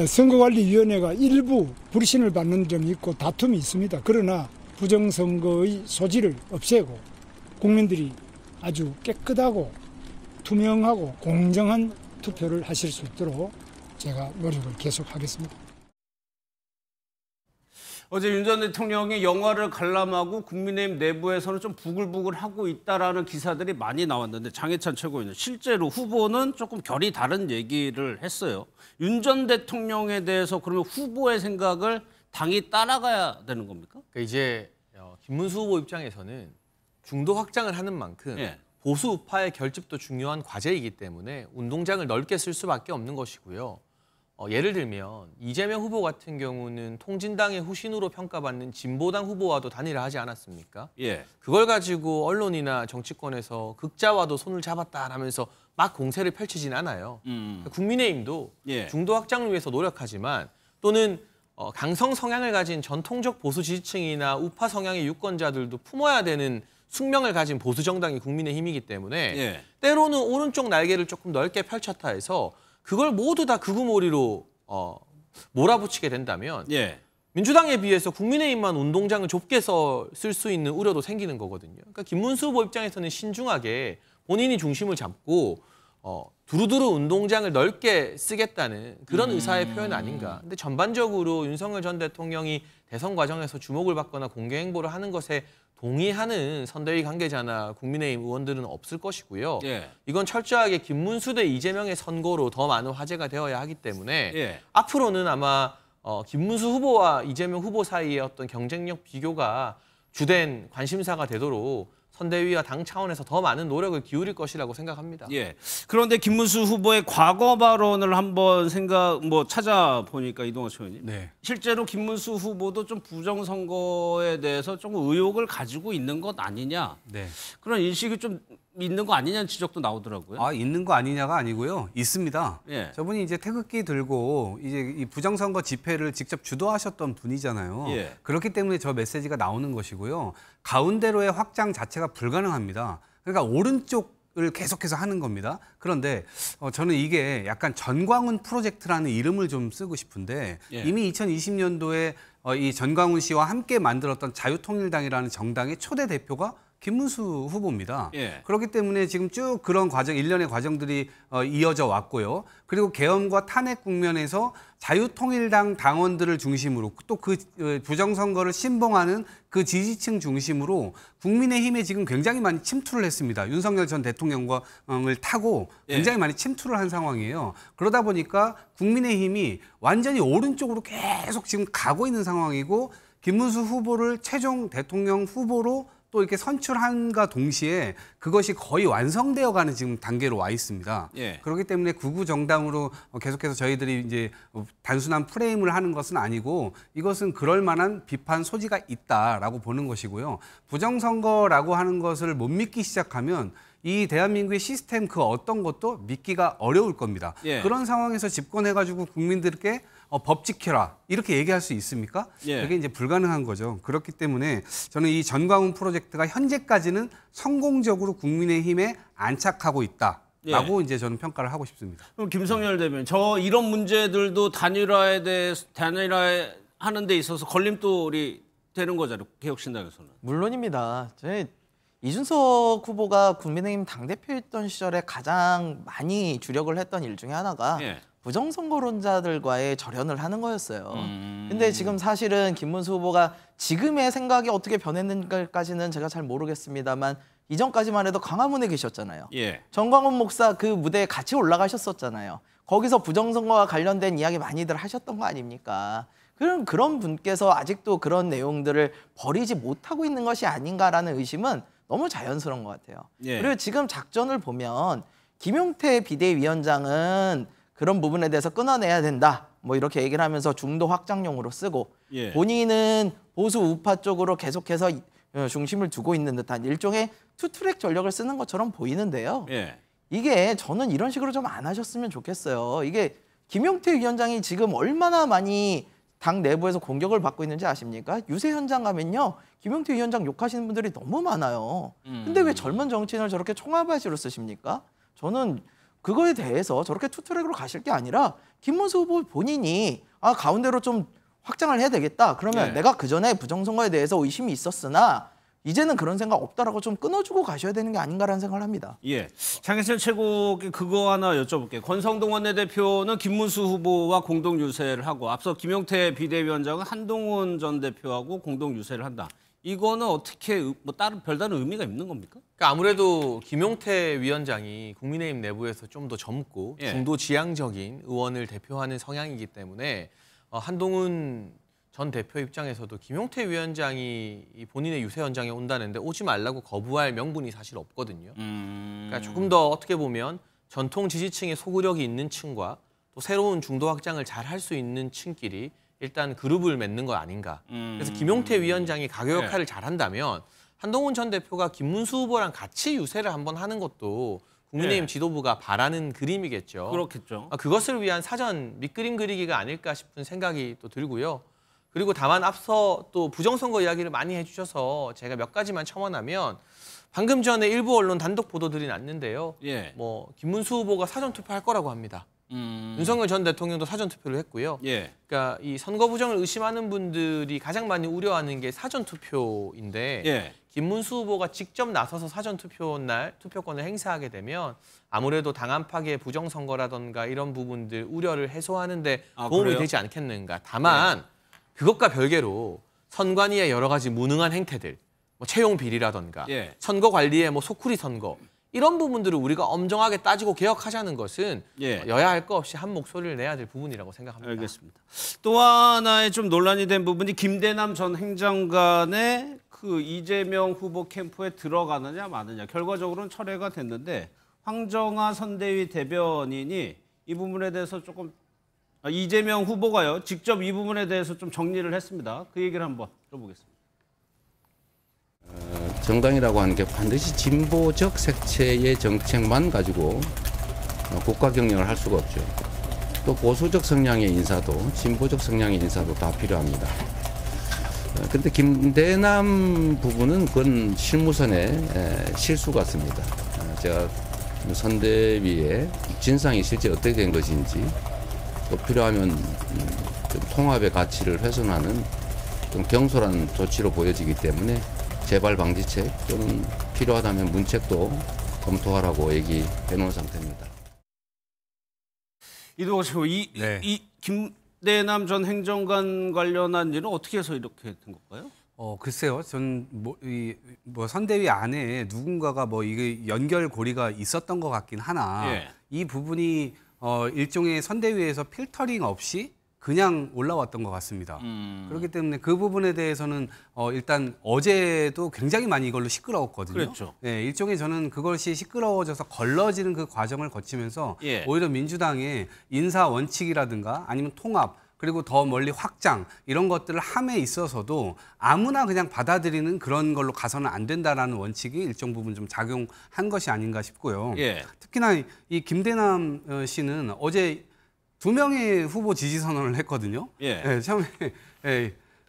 선거관리위원회가 일부 불신을 받는 점이 있고 다툼이 있습니다. 그러나 부정선거의 소지를 없애고 국민들이 아주 깨끗하고 투명하고 공정한 투표를 하실 수 있도록 제가 노력을 계속하겠습니다.
어제 윤 전 대통령이 영화를 관람하고 국민의힘 내부에서는 좀 부글부글하고 있다라는 기사들이 많이 나왔는데 장해찬 최고위원 실제로 후보는 조금 결이 다른 얘기를 했어요. 윤 전 대통령에 대해서 그러면 후보의 생각을 당이 따라가야 되는 겁니까?
그러니까 이제 김문수 후보 입장에서는 중도 확장을 하는 만큼 보수 우파의 결집도 중요한 과제이기 때문에 운동장을 넓게 쓸 수밖에 없는 것이고요. 예를 들면 이재명 후보 같은 경우는 통진당의 후신으로 평가받는 진보당 후보와도 단일화하지 않았습니까? 그걸 가지고 언론이나 정치권에서 극자와도 손을 잡았다라면서 막 공세를 펼치진 않아요. 국민의힘도 중도 확장을 위해서 노력하지만 또는 강성 성향을 가진 전통적 보수 지지층이나 우파 성향의 유권자들도 품어야 되는 숙명을 가진 보수 정당이 국민의힘이기 때문에 때로는 오른쪽 날개를 조금 넓게 펼쳤다 해서 그걸 모두 다 극우몰이로 몰아붙이게 된다면 민주당에 비해서 국민의힘만 운동장을 좁게 쓸 수 있는 우려도 생기는 거거든요. 그러니까 김문수 후보 입장에서는 신중하게 본인이 중심을 잡고 두루두루 운동장을 넓게 쓰겠다는 그런 의사의 표현 아닌가. 근데 전반적으로 윤석열 전 대통령이 대선 과정에서 주목을 받거나 공개 행보를 하는 것에 동의하는 선대위 관계자나 국민의힘 의원들은 없을 것이고요. 이건 철저하게 김문수 대 이재명의 선거로 더 많은 화제가 되어야 하기 때문에 앞으로는 아마 김문수 후보와 이재명 후보 사이의 어떤 경쟁력 비교가 주된 관심사가 되도록 선대위와 당 차원에서 더 많은 노력을 기울일 것이라고 생각합니다.
그런데 김문수 후보의 과거 발언을 한번 찾아보니까 이동호 의원님, 실제로 김문수 후보도 좀 부정선거에 대해서 좀 의혹을 가지고 있는 것 아니냐, 그런 인식이 좀 있는 거 아니냐는 지적도 나오더라고요.
있는 거 아니냐가 아니고요. 있습니다. 저분이 이제 태극기 들고 이제 이 부정선거 집회를 직접 주도하셨던 분이잖아요. 그렇기 때문에 저 메시지가 나오는 것이고요. 가운데로의 확장 자체가 불가능합니다. 그러니까 오른쪽을 계속해서 하는 겁니다. 그런데 저는 이게 약간 전광훈 프로젝트라는 이름을 좀 쓰고 싶은데 이미 2020년도에 이 전광훈 씨와 함께 만들었던 자유통일당이라는 정당의 초대 대표가 김문수 후보입니다. 그렇기 때문에 지금 쭉 그런 과정, 일련의 과정들이 이어져 왔고요. 그리고 계엄과 탄핵 국면에서 자유통일당 당원들을 중심으로 또 그 부정선거를 신봉하는 그 지지층 중심으로 국민의힘에 지금 굉장히 많이 침투를 했습니다. 윤석열 전 대통령을 타고 굉장히 많이 침투를 한 상황이에요. 그러다 보니까 국민의힘이 완전히 오른쪽으로 계속 지금 가고 있는 상황이고 김문수 후보를 최종 대통령 후보로 또 이렇게 선출함과 동시에 그것이 거의 완성되어가는 지금 단계로 와 있습니다. 그렇기 때문에 극우 정당으로 계속해서 저희들이 이제 단순한 프레임을 하는 것은 아니고 이것은 그럴 만한 비판 소지가 있다라고 보는 것이고요. 부정선거라고 하는 것을 못 믿기 시작하면 이 대한민국의 시스템 그 어떤 것도 믿기가 어려울 겁니다. 그런 상황에서 집권해가지고 국민들께 법 지켜라 이렇게 얘기할 수 있습니까? 그게 이제 불가능한 거죠. 그렇기 때문에 저는 이 전광훈 프로젝트가 현재까지는 성공적으로 국민의힘에 안착하고 있다라고 이제 저는 평가를 하고 싶습니다.
그럼 김성열 대변인, 이런 문제들도 단일화하는 데 있어서 걸림돌이 되는 거잖아요. 개혁신당에서는.
물론입니다. 이준석 후보가 국민의힘 당대표였던 시절에 가장 많이 주력을 했던 일 중에 하나가 부정선거론자들과의 절연을 하는 거였어요. 근데 지금 사실은 김문수 후보가 지금의 생각이 어떻게 변했는가까지는 제가 잘 모르겠습니다만 이전까지만 해도 광화문에 계셨잖아요.
예.
정광훈 목사 그 무대에 같이 올라가셨었잖아요. 거기서 부정선거와 관련된 이야기 많이들 하셨던 거 아닙니까? 그런 분께서 아직도 그런 내용들을 버리지 못하고 있는 것이 아닌가라는 의심은 너무 자연스러운 것 같아요.
예.
그리고 지금 작전을 보면 김용태 비대위원장은 그런 부분에 대해서 끊어내야 된다. 뭐 이렇게 얘기를 하면서 중도 확장용으로 쓰고
예.
본인은 보수 우파 쪽으로 계속해서 중심을 두고 있는 듯한 일종의 투트랙 전략을 쓰는 것처럼 보이는데요.
예.
이게 저는 이런 식으로 좀 안 하셨으면 좋겠어요. 이게 김용태 위원장이 지금 얼마나 많이 당 내부에서 공격을 받고 있는지 아십니까? 유세 현장 가면요. 김용태 위원장 욕하시는 분들이 너무 많아요. 근데 왜 젊은 정치인을 저렇게 총알바지로 쓰십니까? 저는 그거에 대해서 저렇게 투트랙으로 가실 게 아니라 김문수 후보 본인이 가운데로 좀 확장을 해야 되겠다. 그러면
네.
내가 그전에 부정선거에 대해서 의심이 있었으나 이제는 그런 생각 없다라고 좀 끊어주고 가셔야 되는 게 아닌가라는 생각을 합니다.
예. 장혜철 최고께 그거 하나 여쭤볼게요. 권성동 원내대표는 김문수 후보와 공동 유세를 하고 앞서 김용태 비대위원장은 한동훈 전 대표하고 공동 유세를 한다. 이거는 어떻게 뭐 다른 별다른 의미가 있는 겁니까?
그러니까 아무래도 김용태 위원장이 국민의힘 내부에서 좀 더 젊고
예.
중도 지향적인 의원을 대표하는 성향이기 때문에 한동훈 전 대표 입장에서도 김용태 위원장이 본인의 유세 현장에 온다는데 오지 말라고 거부할 명분이 사실 없거든요. 그러니까 조금 더 어떻게 보면 전통 지지층의 소구력이 있는 층과 또 새로운 중도 확장을 잘 할 수 있는 층끼리 일단 그룹을 맺는 거 아닌가. 그래서 김용태 위원장이 가교 역할을 잘한다면 한동훈 전 대표가 김문수 후보랑 같이 유세를 한번 하는 것도 국민의힘 지도부가 바라는 그림이겠죠.
그렇겠죠.
그것을 위한 사전 밑그림 그리기가 아닐까 싶은 생각이 또 들고요. 그리고 다만 앞서 또 부정선거 이야기를 많이 해주셔서 제가 몇 가지만 첨언하면 방금 전에 일부 언론 단독 보도들이 났는데요.
예.
뭐 김문수 후보가 사전 투표할 거라고 합니다. 윤석열 전 대통령도 사전 투표를 했고요.
예.
그러니까 이 선거 부정을 의심하는 분들이 가장 많이 우려하는 게 사전 투표인데
예.
김문수 후보가 직접 나서서 사전 투표 날 투표권을 행사하게 되면 아무래도 당 안팎의 부정선거라던가 이런 부분들 우려를 해소하는 데 도움이
그래요?
되지 않겠는가. 다만 그것과 별개로 선관위의 여러 가지 무능한 행태들, 뭐 채용 비리라던가
예.
선거 관리의 뭐 소쿠리 선거 이런 부분들을 우리가 엄정하게 따지고 개혁하자는 것은
예.
여야 할 거 없이 한 목소리를 내야 될 부분이라고 생각합니다.
알겠습니다. 또 하나의 좀 논란이 된 부분이 김대남 전 행정관의 그 이재명 후보 캠프에 들어가느냐 마느냐. 결과적으로는 철회가 됐는데 황정아 선대위 대변인이 이 부분에 대해서 조금 이재명 후보가요. 직접 이 부분에 대해서 좀 정리를 했습니다. 그 얘기를 한번 들어보겠습니다.
정당이라고 하는 게 반드시 진보적 색채의 정책만 가지고 국가 경영을 할 수가 없죠. 또 보수적 성향의 인사도 진보적 성향의 인사도 다 필요합니다. 그런데 김대남 부분은 그건 실무선의 실수 같습니다. 제가 선대위의 진상이 실제 어떻게 된 것인지 또 필요하면 좀 통합의 가치를 훼손하는 좀 경솔한 조치로 보여지기 때문에 재발 방지책 또는 필요하다면 문책도 검토하라고 얘기해 놓은 상태입니다.
이동호 씨, 이 김대남 전 행정관 관련한 일은 어떻게 해서 이렇게 된 걸까요?
글쎄요. 전 뭐 선대위 안에 누군가가 뭐 이게 연결고리가 있었던 것 같긴 하나
예.
이 부분이 일종의 선대위에서 필터링 없이 그냥 올라왔던 것 같습니다. 그렇기 때문에 그 부분에 대해서는 일단 어제도 굉장히 많이 이걸로 시끄러웠거든요.
그렇죠.
네, 일종의 저는 그것이 시끄러워져서 걸러지는 그 과정을 거치면서
예.
오히려 민주당의 인사 원칙이라든가 아니면 통합 그리고 더 멀리 확장 이런 것들을 함에 있어서도 아무나 그냥 받아들이는 그런 걸로 가서는 안 된다라는 원칙이 일정 부분 좀 작용한 것이 아닌가 싶고요.
예.
특히나 이 김대남 씨는 어제 2명의 후보 지지 선언을 했거든요.
예.
네, 처음에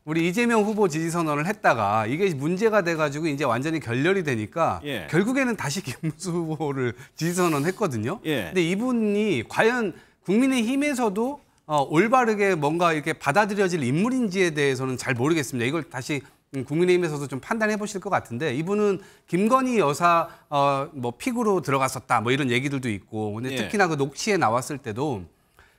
우리 이재명 후보 지지 선언을 했다가 이게 문제가 돼가지고 이제 완전히 결렬이 되니까
예.
결국에는 다시 김문수 후보를 지지 선언했거든요.
예.
근데 이분이 과연 국민의힘에서도 올바르게 뭔가 이렇게 받아들여질 인물인지에 대해서는 잘 모르겠습니다. 이걸 다시 국민의힘에서도 좀 판단해 보실 것 같은데 이분은 김건희 여사 뭐 픽으로 들어갔었다 뭐 이런 얘기들도 있고 근데
예.
특히나 그 녹취에 나왔을 때도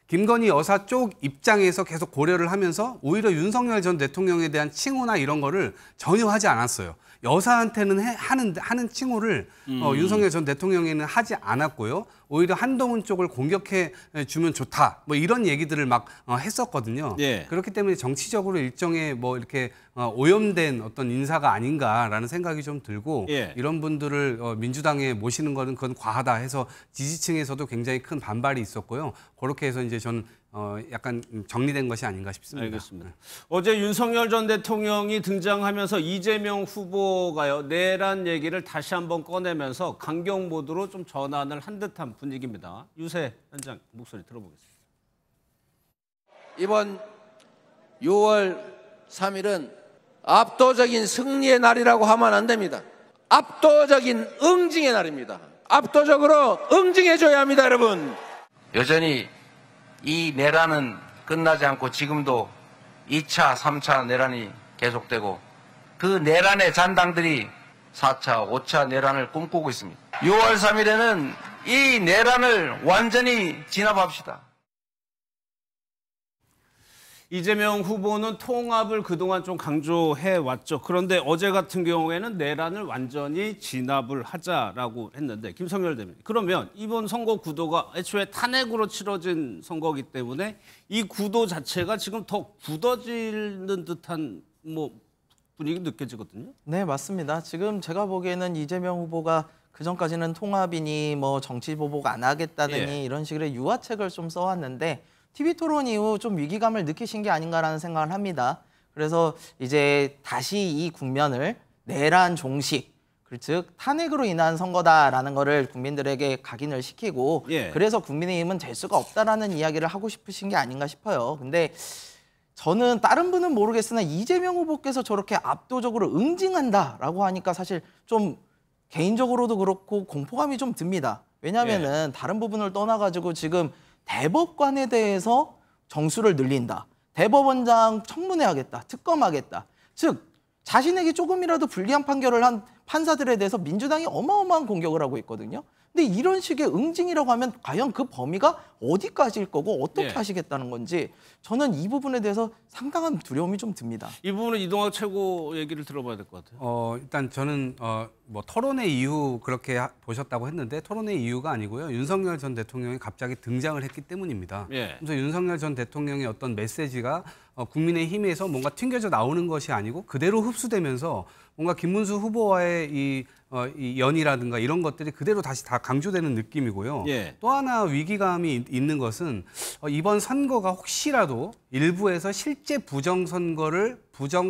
김건희 여사 쪽 입장에서 계속 고려를 하면서 오히려 윤석열 전 대통령에 대한 칭호나 이런 거를 전혀 하지 않았어요. 여사한테는 하는 칭호를 윤석열 전 대통령에는 하지 않았고요. 오히려 한동훈 쪽을 공격해 주면 좋다. 뭐 이런 얘기들을 막 했었거든요.
예.
그렇기 때문에 정치적으로 일종의 뭐 이렇게 오염된 어떤 인사가 아닌가라는 생각이 좀 들고
예.
이런 분들을 민주당에 모시는 거는 그건 과하다 해서 지지층에서도 굉장히 큰 반발이 있었고요. 그렇게 해서 이제 저는 약간 정리된 것이 아닌가 싶습니다.
알겠습니다. 어제 윤석열 전 대통령이 등장하면서 이재명 후보가요, 내란 얘기를 다시 한번 꺼내면서 강경 모드로 좀 전환을 한 듯한 분위기입니다. 유세 현장 목소리 들어보겠습니다.
이번 6월 3일은 압도적인 승리의 날이라고 하면 안 됩니다. 압도적인 응징의 날입니다. 압도적으로 응징해줘야 합니다, 여러분.
여전히 이 내란은 끝나지 않고 지금도 2차, 3차 내란이 계속되고 그 내란의 잔당들이 4차, 5차 내란을 꿈꾸고 있습니다. 6월 3일에는 이 내란을 완전히 진압합시다.
이재명 후보는 통합을 그동안 좀 강조해 왔죠. 그런데 어제 같은 경우에는 내란을 완전히 진압을 하자라고 했는데 김성열 대변인, 그러면 이번 선거 구도가 애초에 탄핵으로 치러진 선거이기 때문에 이 구도 자체가 지금 더 굳어지는 듯한 뭐 분위기 느껴지거든요.
네, 맞습니다. 지금 제가 보기에는 이재명 후보가 그전까지는 통합이니 뭐 정치 보복 안 하겠다더니
예.
이런 식의 유화책을 좀 써왔는데 TV토론 이후 좀 위기감을 느끼신 게 아닌가라는 생각을 합니다. 그래서 이제 다시 이 국면을 내란 종식, 즉 탄핵으로 인한 선거다라는 거를 국민들에게 각인을 시키고
예.
그래서 국민의힘은 될 수가 없다라는 이야기를 하고 싶으신 게 아닌가 싶어요. 근데 저는 다른 분은 모르겠으나 이재명 후보께서 저렇게 압도적으로 응징한다라고 하니까 사실 좀 개인적으로도 그렇고 공포감이 좀 듭니다. 왜냐하면은 다른 부분을 떠나가지고 지금 대법관에 대해서 정수를 늘린다. 대법원장 청문회하겠다. 특검하겠다. 즉 자신에게 조금이라도 불리한 판결을 한 판사들에 대해서 민주당이 어마어마한 공격을 하고 있거든요. 근데 이런 식의 응징이라고 하면 과연 그 범위가 어디까지일 거고 어떻게
예.
하시겠다는 건지 저는 이 부분에 대해서 상당한 두려움이 좀 듭니다.
이 부분은 이동학 최고 얘기를 들어봐야 될 것 같아요.
일단 저는 뭐 토론회 이후 그렇게 보셨다고 했는데 토론회 이유가 아니고요. 윤석열 전 대통령이 갑자기 등장을 했기 때문입니다.
예.
그래서 윤석열 전 대통령의 어떤 메시지가 국민의힘에서 뭔가 튕겨져 나오는 것이 아니고 그대로 흡수되면서 뭔가 김문수 후보와의 이 연이라든가 이런 것들이 그대로 다시 다 강조되는 느낌이고요.
예.
또 하나 위기감이 있는 것은 이번 선거가 혹시라도 일부에서 실제 부정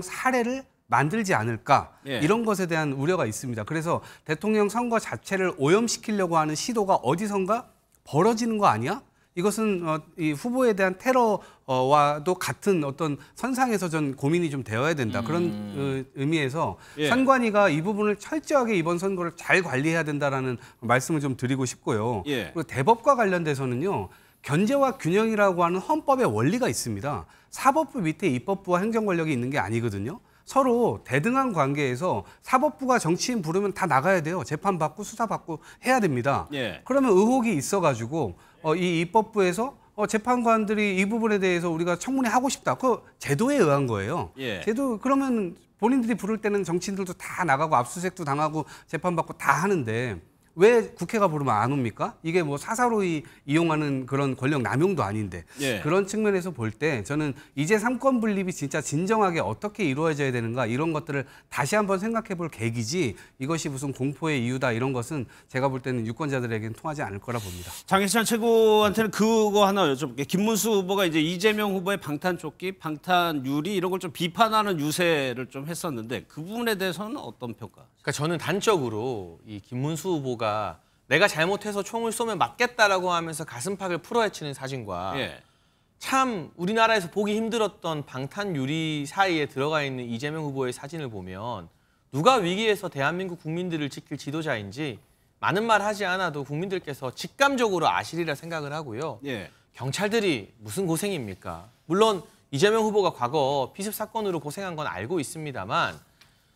사례를 만들지 않을까
예.
이런 것에 대한 우려가 있습니다. 그래서 대통령 선거 자체를 오염시키려고 하는 시도가 어디선가 벌어지는 거 아니야? 이것은 이 후보에 대한 테러와도 같은 어떤 선상에서 전 고민이 좀 되어야 된다. 그런 의미에서
예.
선관위가 이 부분을 철저하게 이번 선거를 잘 관리해야 된다라는 말씀을 좀 드리고 싶고요.
예.
그리고 대법과 관련돼서는요. 견제와 균형이라고 하는 헌법의 원리가 있습니다. 사법부 밑에 입법부와 행정 권력이 있는 게 아니거든요. 서로 대등한 관계에서 사법부가 정치인 부르면 다 나가야 돼요. 재판받고 수사받고 해야 됩니다.
예.
그러면 의혹이 있어가지고 이 입법부에서 재판관들이 이 부분에 대해서 우리가 청문회 하고 싶다. 그 제도에 의한 거예요.
예.
제도 그러면 본인들이 부를 때는 정치인들도 다 나가고 압수수색도 당하고 재판받고 다 하는데 왜 국회가 부르면 안 옵니까? 이게 뭐 사사로이 이용하는 그런 권력 남용도 아닌데
예.
그런 측면에서 볼 때 저는 이제 삼권 분립이 진짜 진정하게 어떻게 이루어져야 되는가 이런 것들을 다시 한번 생각해 볼 계기지 이것이 무슨 공포의 이유다 이런 것은 제가 볼 때는 유권자들에게는 통하지 않을 거라 봅니다.
장혜찬 최고한테는 그거 하나 여쭤볼게요. 김문수 후보가 이제 이재명 후보의 방탄조끼, 방탄유리 이런 걸 좀 비판하는 유세를 좀 했었는데 그 부분에 대해서는 어떤 평가?
그러니까 저는 단적으로 이 김문수 후보가 내가 잘못해서 총을 쏘면 맞겠다라고 하면서 가슴팍을 풀어헤치는 사진과
예.
참 우리나라에서 보기 힘들었던 방탄유리 사이에 들어가 있는 이재명 후보의 사진을 보면 누가 위기에서 대한민국 국민들을 지킬 지도자인지 많은 말 하지 않아도 국민들께서 직감적으로 아시리라 생각을 하고요.
예.
경찰들이 무슨 고생입니까? 물론 이재명 후보가 과거 피습 사건으로 고생한 건 알고 있습니다만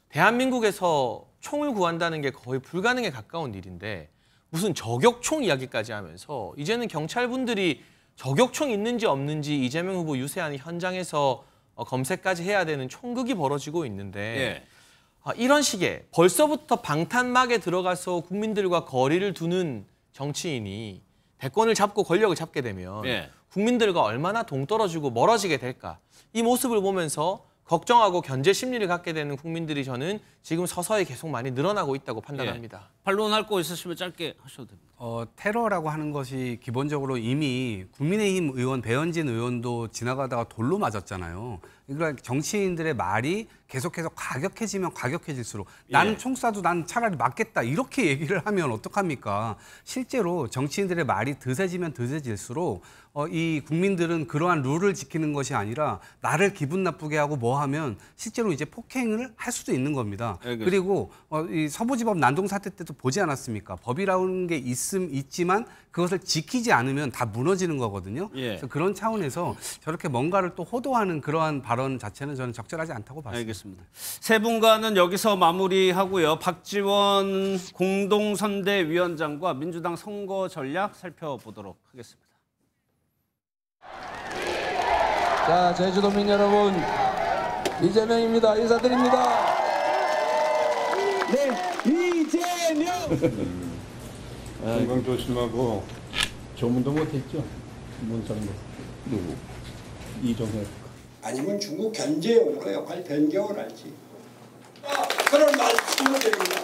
대한민국에서 총을 구한다는 게 거의 불가능에 가까운 일인데 무슨 저격총 이야기까지 하면서 이제는 경찰분들이 저격총 있는지 없는지 이재명 후보 유세하는 현장에서 검색까지 해야 되는 총극이 벌어지고 있는데 이런 식의 벌써부터 방탄막에 들어가서 국민들과 거리를 두는 정치인이 대권을 잡고 권력을 잡게 되면 국민들과 얼마나 동떨어지고 멀어지게 될까. 이 모습을 보면서 걱정하고 견제 심리를 갖게 되는 국민들이 저는 지금 서서히 계속 많이 늘어나고 있다고 판단합니다.
반론할 거 있으시면 짧게 하셔도 됩니다.
테러라고 하는 것이 기본적으로 이미 국민의힘 의원 배현진 의원도 지나가다가 돌로 맞았잖아요. 그러니까 정치인들의 말이 계속해서 과격해지면 과격해질수록 나는 총 쏴도 난 차라리 맞겠다 이렇게 얘기를 하면 어떡합니까? 실제로 정치인들의 말이 드세지면 드세질수록 이 국민들은 그러한 룰을 지키는 것이 아니라 나를 기분 나쁘게 하고 뭐 하면 실제로 이제 폭행을 할 수도 있는 겁니다. 그리고 이 서부지법 난동 사태 때도 보지 않았습니까? 법이라는 게 있지만 그것을 지키지 않으면 다 무너지는 거거든요. 그래서 그런 차원에서 저렇게 뭔가를 또 호도하는 그러한 발언 자체는 저는 적절하지 않다고 봤습니다.
알겠습니다. 세 분과는 여기서 마무리하고요. 박지원 공동선대위원장과 민주당 선거 전략 살펴보도록 하겠습니다.
자, 제주도민 여러분, 이재명입니다. 인사드립니다. 네, 이재명!
건강 조심하고 조문도 못했죠. 문상도 누구? 이종혁.
아니면 중국 견제용으로 역할 변경을 할지 그런 말씀을 드립니다.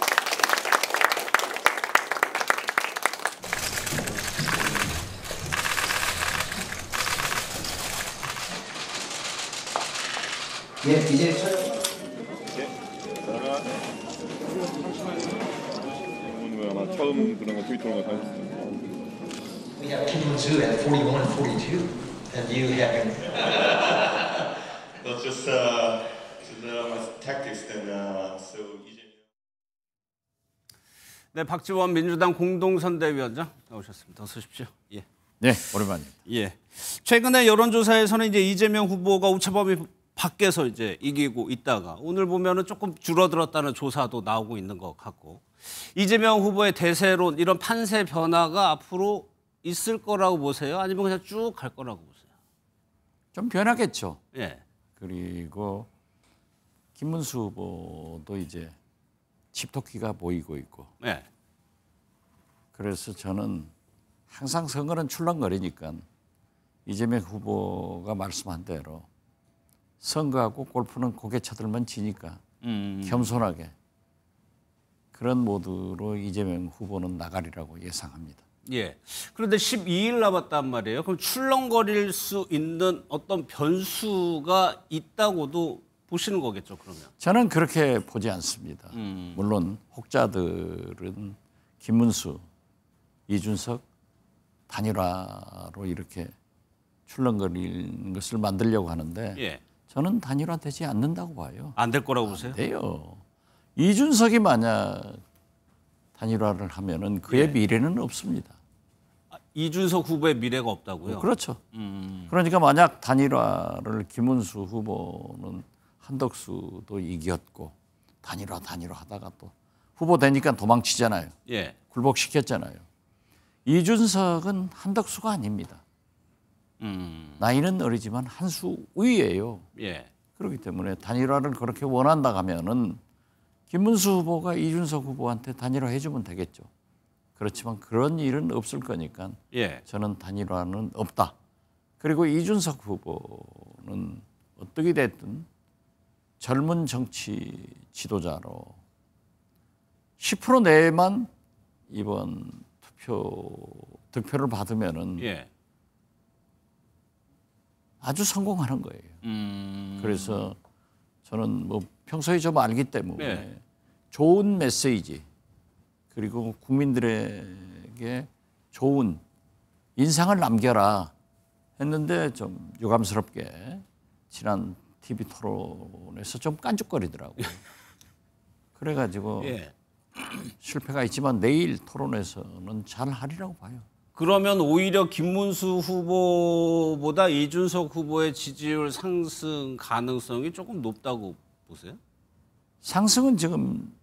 예, 이제 촬영.
아마 처음 그런 거 트위터로 가셨어요.
We have Kim at 41 and 42, and you have.
That's just my tactics then. So
네, 박지원 민주당 공동선대위원장 나오셨습니다. 어서 오십시오. 예.
네, 오랜만입니다.
예. 최근에 여론조사에서는 이제 이재명 후보가 오차범위 밖에서 이제 이기고 있다가 오늘 보면은 조금 줄어들었다는 조사도 나오고 있는 것 같고 이재명 후보의 대세론 이런 판세 변화가 앞으로 있을 거라고 보세요? 아니면 그냥 쭉 갈 거라고 보세요?
좀 변하겠죠.
예.
그리고 김문수 후보도 이제 집토끼가 보이고 있고.
예.
그래서 저는 항상 선거는 출렁거리니까 이재명 후보가 말씀한 대로 선거하고 골프는 고개 쳐들면 지니까 겸손하게 그런 모드로 이재명 후보는 나가리라고 예상합니다.
예. 그런데 12일 남았단 말이에요. 그럼 출렁거릴 수 있는 어떤 변수가 있다고도 보시는 거겠죠, 그러면?
저는 그렇게 보지 않습니다. 물론 혹자들은 김문수, 이준석 단일화로 이렇게 출렁거리는 것을 만들려고 하는데
예.
저는 단일화되지 않는다고 봐요.
안 될 거라고 보세요?
안 돼요. 이준석이 만약 단일화를 하면은 그의 미래는 없습니다.
이준석 후보의 미래가 없다고요?
그렇죠. 그러니까 만약 단일화를 김문수 후보는 한덕수도 이겼고 단일화 하다가 또 후보 되니까 도망치잖아요.
예.
굴복시켰잖아요. 이준석은 한덕수가 아닙니다. 나이는 어리지만 한 수 위예요.
예.
그렇기 때문에 단일화를 그렇게 원한다 하면은 김문수 후보가 이준석 후보한테 단일화 해주면 되겠죠. 그렇지만 그런 일은 없을 거니까
예.
저는 단일화는 없다. 그리고 이준석 후보는 어떻게 됐든 젊은 정치 지도자로 10% 내만 이번 득표를 받으면은
예.
아주 성공하는 거예요. 그래서 저는 뭐 평소에 좀 알기 때문에
네.
좋은 메시지 그리고 국민들에게 좋은 인상을 남겨라 했는데 좀 유감스럽게 지난 TV 토론에서 좀 깐죽거리더라고요. 그래가지고
예.
실패가 있지만 내일 토론에서는 잘 하리라고 봐요.
그러면 오히려 김문수 후보보다 이준석 후보의 지지율 상승 가능성이 조금 높다고 보세요?
상승은 지금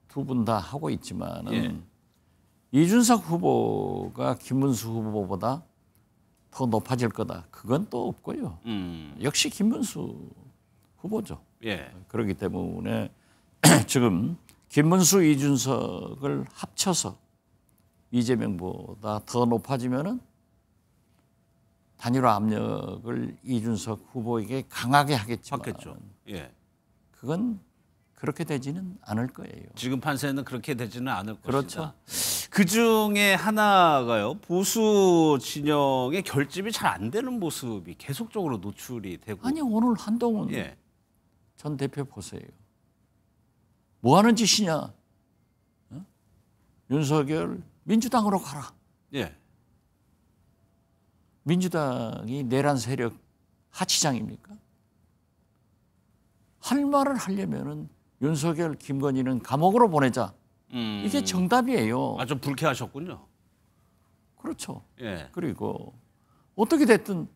두 분 다 하고 있지만은
예.
이준석 후보가 김문수 후보보다 더 높아질 거다. 그건 또 없고요. 역시 김문수 후보죠.
예.
그렇기 때문에 지금 김문수, 이준석을 합쳐서 이재명보다 더 높아지면은 단일화 압력을 이준석 후보에게 강하게 하겠지만
받겠죠. 예.
그건 그렇게 되지는 않을 거예요.
지금 판세는 그렇게 되지는 않을
그렇죠.
것이다. 그 중에 하나가요. 보수 진영의 결집이 잘 안 되는 모습이 계속적으로 노출이 되고.
아니 오늘 한동훈
예.
전 대표 보세요. 뭐 하는 짓이냐? 어? 윤석열 민주당으로 가라.
예.
민주당이 내란 세력 하치장입니까? 할 말을 하려면은 윤석열, 김건희는 감옥으로 보내자. 이게 정답이에요.
좀 불쾌하셨군요.
그렇죠.
예.
그리고 어떻게 됐든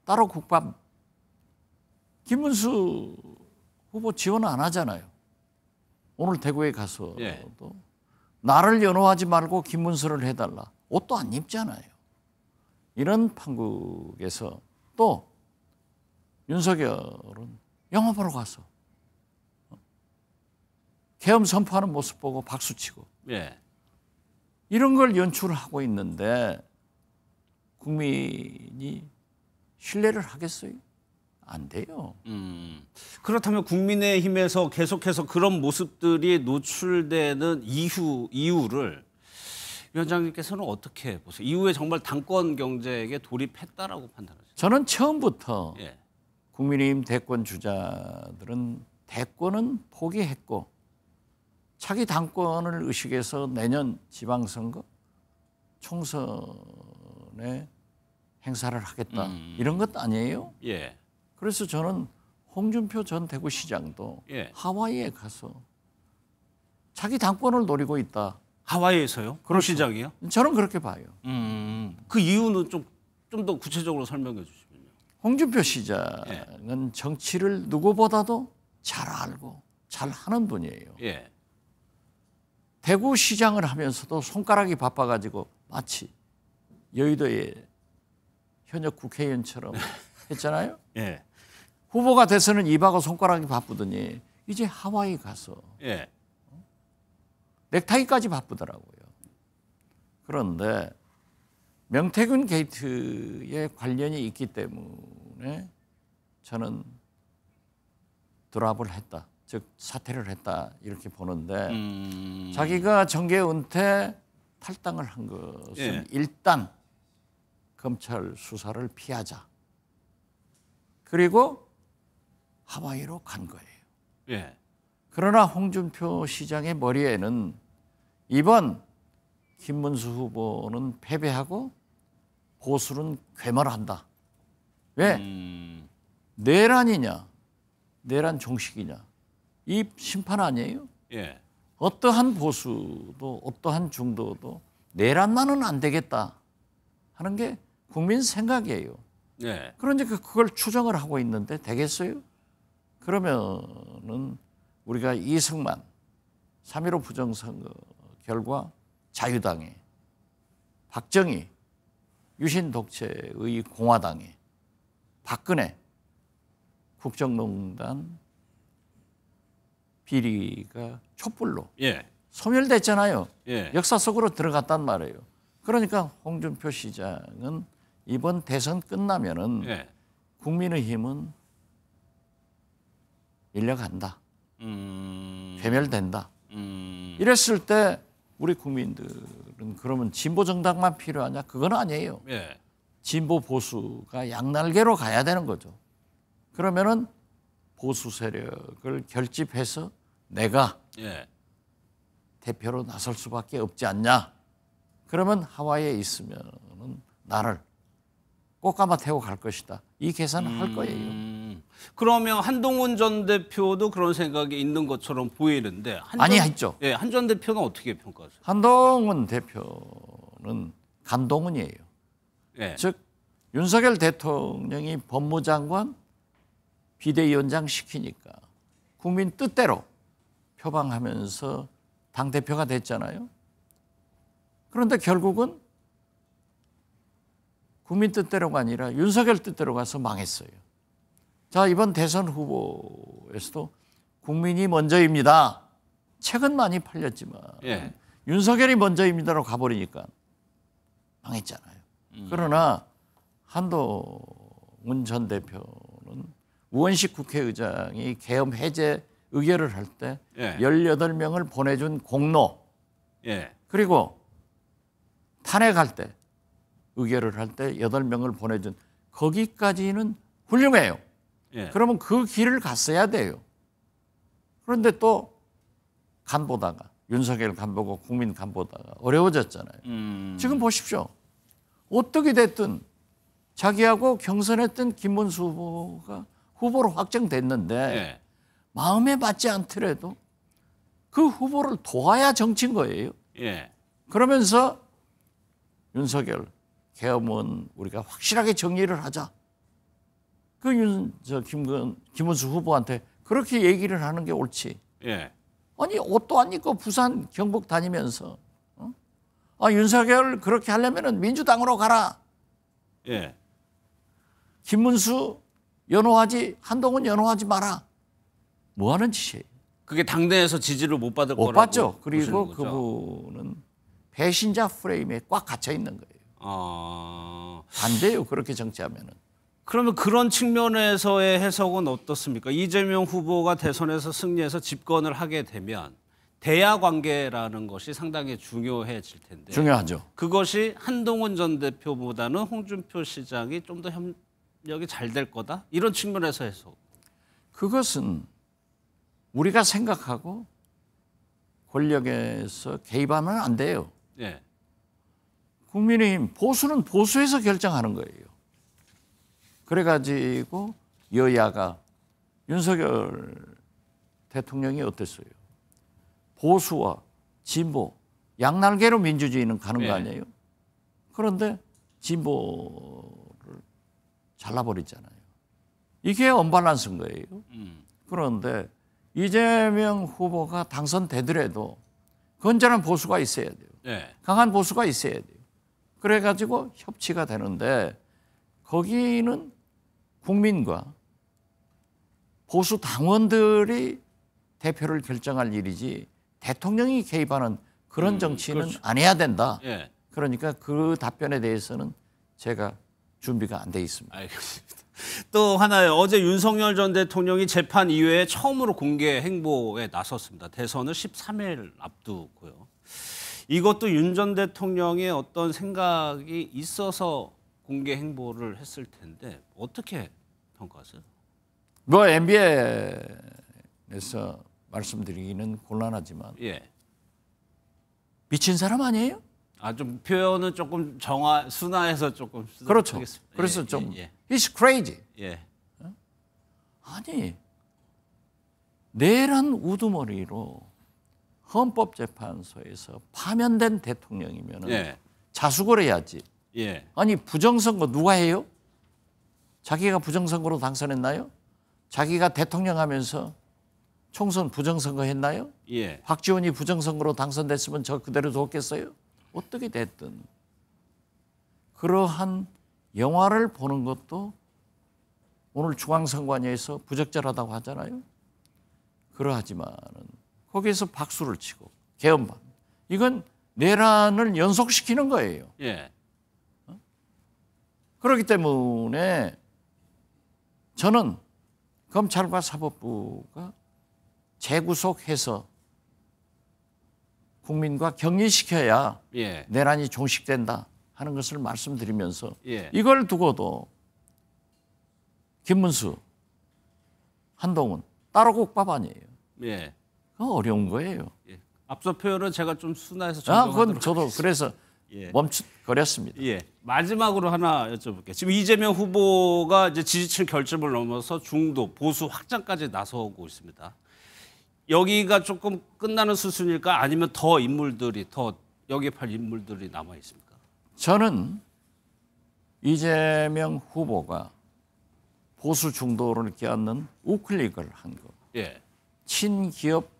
따로 국밥 김문수 후보 지원 안 하잖아요. 오늘 대구에 가서도
예.
나를 연호하지 말고 김문수를 해달라. 옷도 안 입잖아요. 이런 판국에서 또 윤석열은 영화 보러 가서 계엄 선포하는 모습 보고 박수치고
예.
이런 걸 연출하고 있는데 국민이 신뢰를 하겠어요? 안 돼요.
그렇다면 국민의힘에서 계속해서 그런 모습들이 노출되는 이유를 위원장님께서는 어떻게 보세요? 이후에 정말 당권 경쟁에 돌입했다라고 판단하세요?
저는 처음부터
예.
국민의힘 대권 주자들은 대권은 포기했고 차기 당권을 의식해서 내년 지방선거 총선에 행사를 하겠다. 이런 것 아니에요?
예.
그래서 저는 홍준표 전 대구시장도
예.
하와이에 가서 자기 당권을 노리고 있다.
하와이에서요? 그런 시장이요?
저는 그렇게 봐요.
그 이유는 좀 더 구체적으로 설명해 주시면요.
홍준표 시장은 정치를 누구보다도 잘 알고 잘 하는 분이에요.
예.
대구시장을 하면서도 손가락이 바빠가지고 마치 여의도의 현역 국회의원처럼 했잖아요.
예.
후보가 돼서는 입하고 손가락이 바쁘더니 이제 하와이 가서
예.
넥타이까지 바쁘더라고요. 그런데 명태균 게이트에 관련이 있기 때문에 저는 드랍을 했다. 즉 사퇴를 했다 이렇게 보는데 자기가 정계 은퇴 탈당을 한 것은
예.
일단 검찰 수사를 피하자. 그리고 하와이로 간 거예요.
예.
그러나 홍준표 시장의 머리에는 이번 김문수 후보는 패배하고 보수는 괴멸한다. 왜? 내란이냐? 내란 종식이냐? 이 심판 아니에요?
예.
어떠한 보수도 어떠한 중도도 내란만은 안 되겠다 하는 게 국민 생각이에요.
예.
그런데 그걸 추정을 하고 있는데 되겠어요? 그러면은 우리가 이승만 3.15 부정선거 결과 자유당에 박정희 유신 독재의 공화당에 박근혜 국정농단 비리가 촛불로
예.
소멸됐잖아요.
예.
역사 속으로 들어갔단 말이에요. 그러니까 홍준표 시장은 이번 대선 끝나면은
예.
국민의힘은 밀려간다. 괴멸된다. 이랬을 때 우리 국민들은 그러면 진보 정당만 필요하냐? 그건 아니에요.
예.
진보 보수가 양날개로 가야 되는 거죠. 그러면은 보수 세력을 결집해서 내가
예.
대표로 나설 수밖에 없지 않냐? 그러면 하와이에 있으면은 나를 꽃가마 태워 갈 것이다. 이 계산을 할 거예요.
그러면 한동훈 전 대표도 그런 생각이 있는 것처럼 보이는데
아니, 있죠.
예, 한 전 대표는 어떻게 평가하세요?
한동훈 대표는 간동훈이에요.
예.
즉 윤석열 대통령이 법무장관 비대위원장 시키니까 국민 뜻대로 표방하면서 당대표가 됐잖아요. 그런데 결국은 국민 뜻대로가 아니라 윤석열 뜻대로 가서 망했어요. 자, 이번 대선 후보에서도 국민이 먼저입니다. 책은 많이 팔렸지만
예.
윤석열이 먼저입니다로 가버리니까 망했잖아요. 그러나 한동훈 전 대표는 우원식 국회의장이 계엄 해제 의결을 할 때
예.
18명을 보내준 공로
예.
그리고 탄핵할 때 의결을 할 때 8명을 보내준 거기까지는 훌륭해요.
예.
그러면 그 길을 갔어야 돼요. 그런데 또 간 보다가 윤석열 간 보고 국민 간 보다가 어려워졌잖아요. 지금 보십시오. 어떻게 됐든 자기하고 경선했던 김문수 후보가 후보로 확정됐는데
예.
마음에 맞지 않더라도 그 후보를 도와야 정치인 거예요.
예.
그러면서 윤석열 계엄은 우리가 확실하게 정리를 하자. 김문수 후보한테 그렇게 얘기를 하는 게 옳지.
예.
아니 옷도 안 입고 부산 경북 다니면서 윤석열 그렇게 하려면은 민주당으로 가라.
예.
김문수 연호하지 한동훈 연호하지 마라. 뭐 하는 짓이에요?
그게 당내에서 지지를 못 받을
못
거라고
받죠. 그리고
보시는 거죠?
그분은 배신자 프레임에 꽉 갇혀 있는 거예요. 안 돼요. 그렇게 정치하면은.
그러면 그런 측면에서의 해석은 어떻습니까? 이재명 후보가 대선에서 승리해서 집권을 하게 되면 대야 관계라는 것이 상당히 중요해질 텐데.
중요하죠.
그것이 한동훈 전 대표보다는 홍준표 시장이 좀 더 협력이 잘 될 거다? 이런 측면에서 해석.
그것은 우리가 생각하고 권력에서 개입하면 안 돼요.
예.
국민의힘 보수는 보수에서 결정하는 거예요. 그래가지고 여야가 윤석열 대통령이 어땠어요? 보수와 진보 양날개로 민주주의는 가는 거 아니에요? 그런데 진보를 잘라버리잖아요. 이게 언밸런스인 거예요. 그런데 이재명 후보가 당선되더라도 건전한 보수가 있어야 돼요.
네.
강한 보수가 있어야 돼요. 그래가지고 협치가 되는데 거기는 국민과 보수 당원들이 대표를 결정할 일이지 대통령이 개입하는 그런 정치는
그렇죠.
안 해야 된다.
예.
그러니까 그 답변에 대해서는 제가 준비가 안 돼 있습니다.
알겠습니다. 또 하나요. 어제 윤석열 전 대통령이 재판 이후에 처음으로 공개 행보에 나섰습니다. 대선을 13일 앞두고요. 이것도 윤 전 대통령의 어떤 생각이 있어서 공개 행보를 했을 텐데 어떻게 평가하세요?
뭐 MBN에서 말씀드리기는 곤란하지만
예.
미친 사람 아니에요?
좀 표현은 조금 순화해서 조금 쓰도록
그렇죠.
하겠습니다.
그래서 좀 He's crazy.
예.
아니 내란 우두머리로 헌법재판소에서 파면된 대통령이면
예.
자숙을 해야지.
예.
아니 부정선거 누가 해요? 자기가 부정선거로 당선했나요? 자기가 대통령 하면서 총선 부정선거 했나요?
예.
박지원이 부정선거로 당선됐으면 저 그대로 뒀겠어요? 어떻게 됐든 그러한 영화를 보는 것도 오늘 중앙선관위에서 부적절하다고 하잖아요. 그러하지만은 거기에서 박수를 치고 개엄반 이건 내란을 연속시키는 거예요.
예.
그렇기 때문에 저는 검찰과 사법부가 재구속해서 국민과 격리시켜야
예.
내란이 종식된다 하는 것을 말씀드리면서
예.
이걸 두고도 김문수, 한동훈 따로 국밥 아니에요.
예.
그거 어려운 거예요.
예. 앞서 표현은 제가 좀 순화해서
그건 저도 그래서
예.
멈칫거렸습니다.
예. 마지막으로 하나 여쭤볼게요. 지금 이재명 후보가 이제 지지층 결집을 넘어서 중도 보수 확장까지 나서고 있습니다. 여기가 조금 끝나는 수순일까 아니면 더 영입할 인물들이 남아 있습니까?
저는 이재명 후보가 보수 중도를 껴안는 우클릭을 한 거.
예.
친기업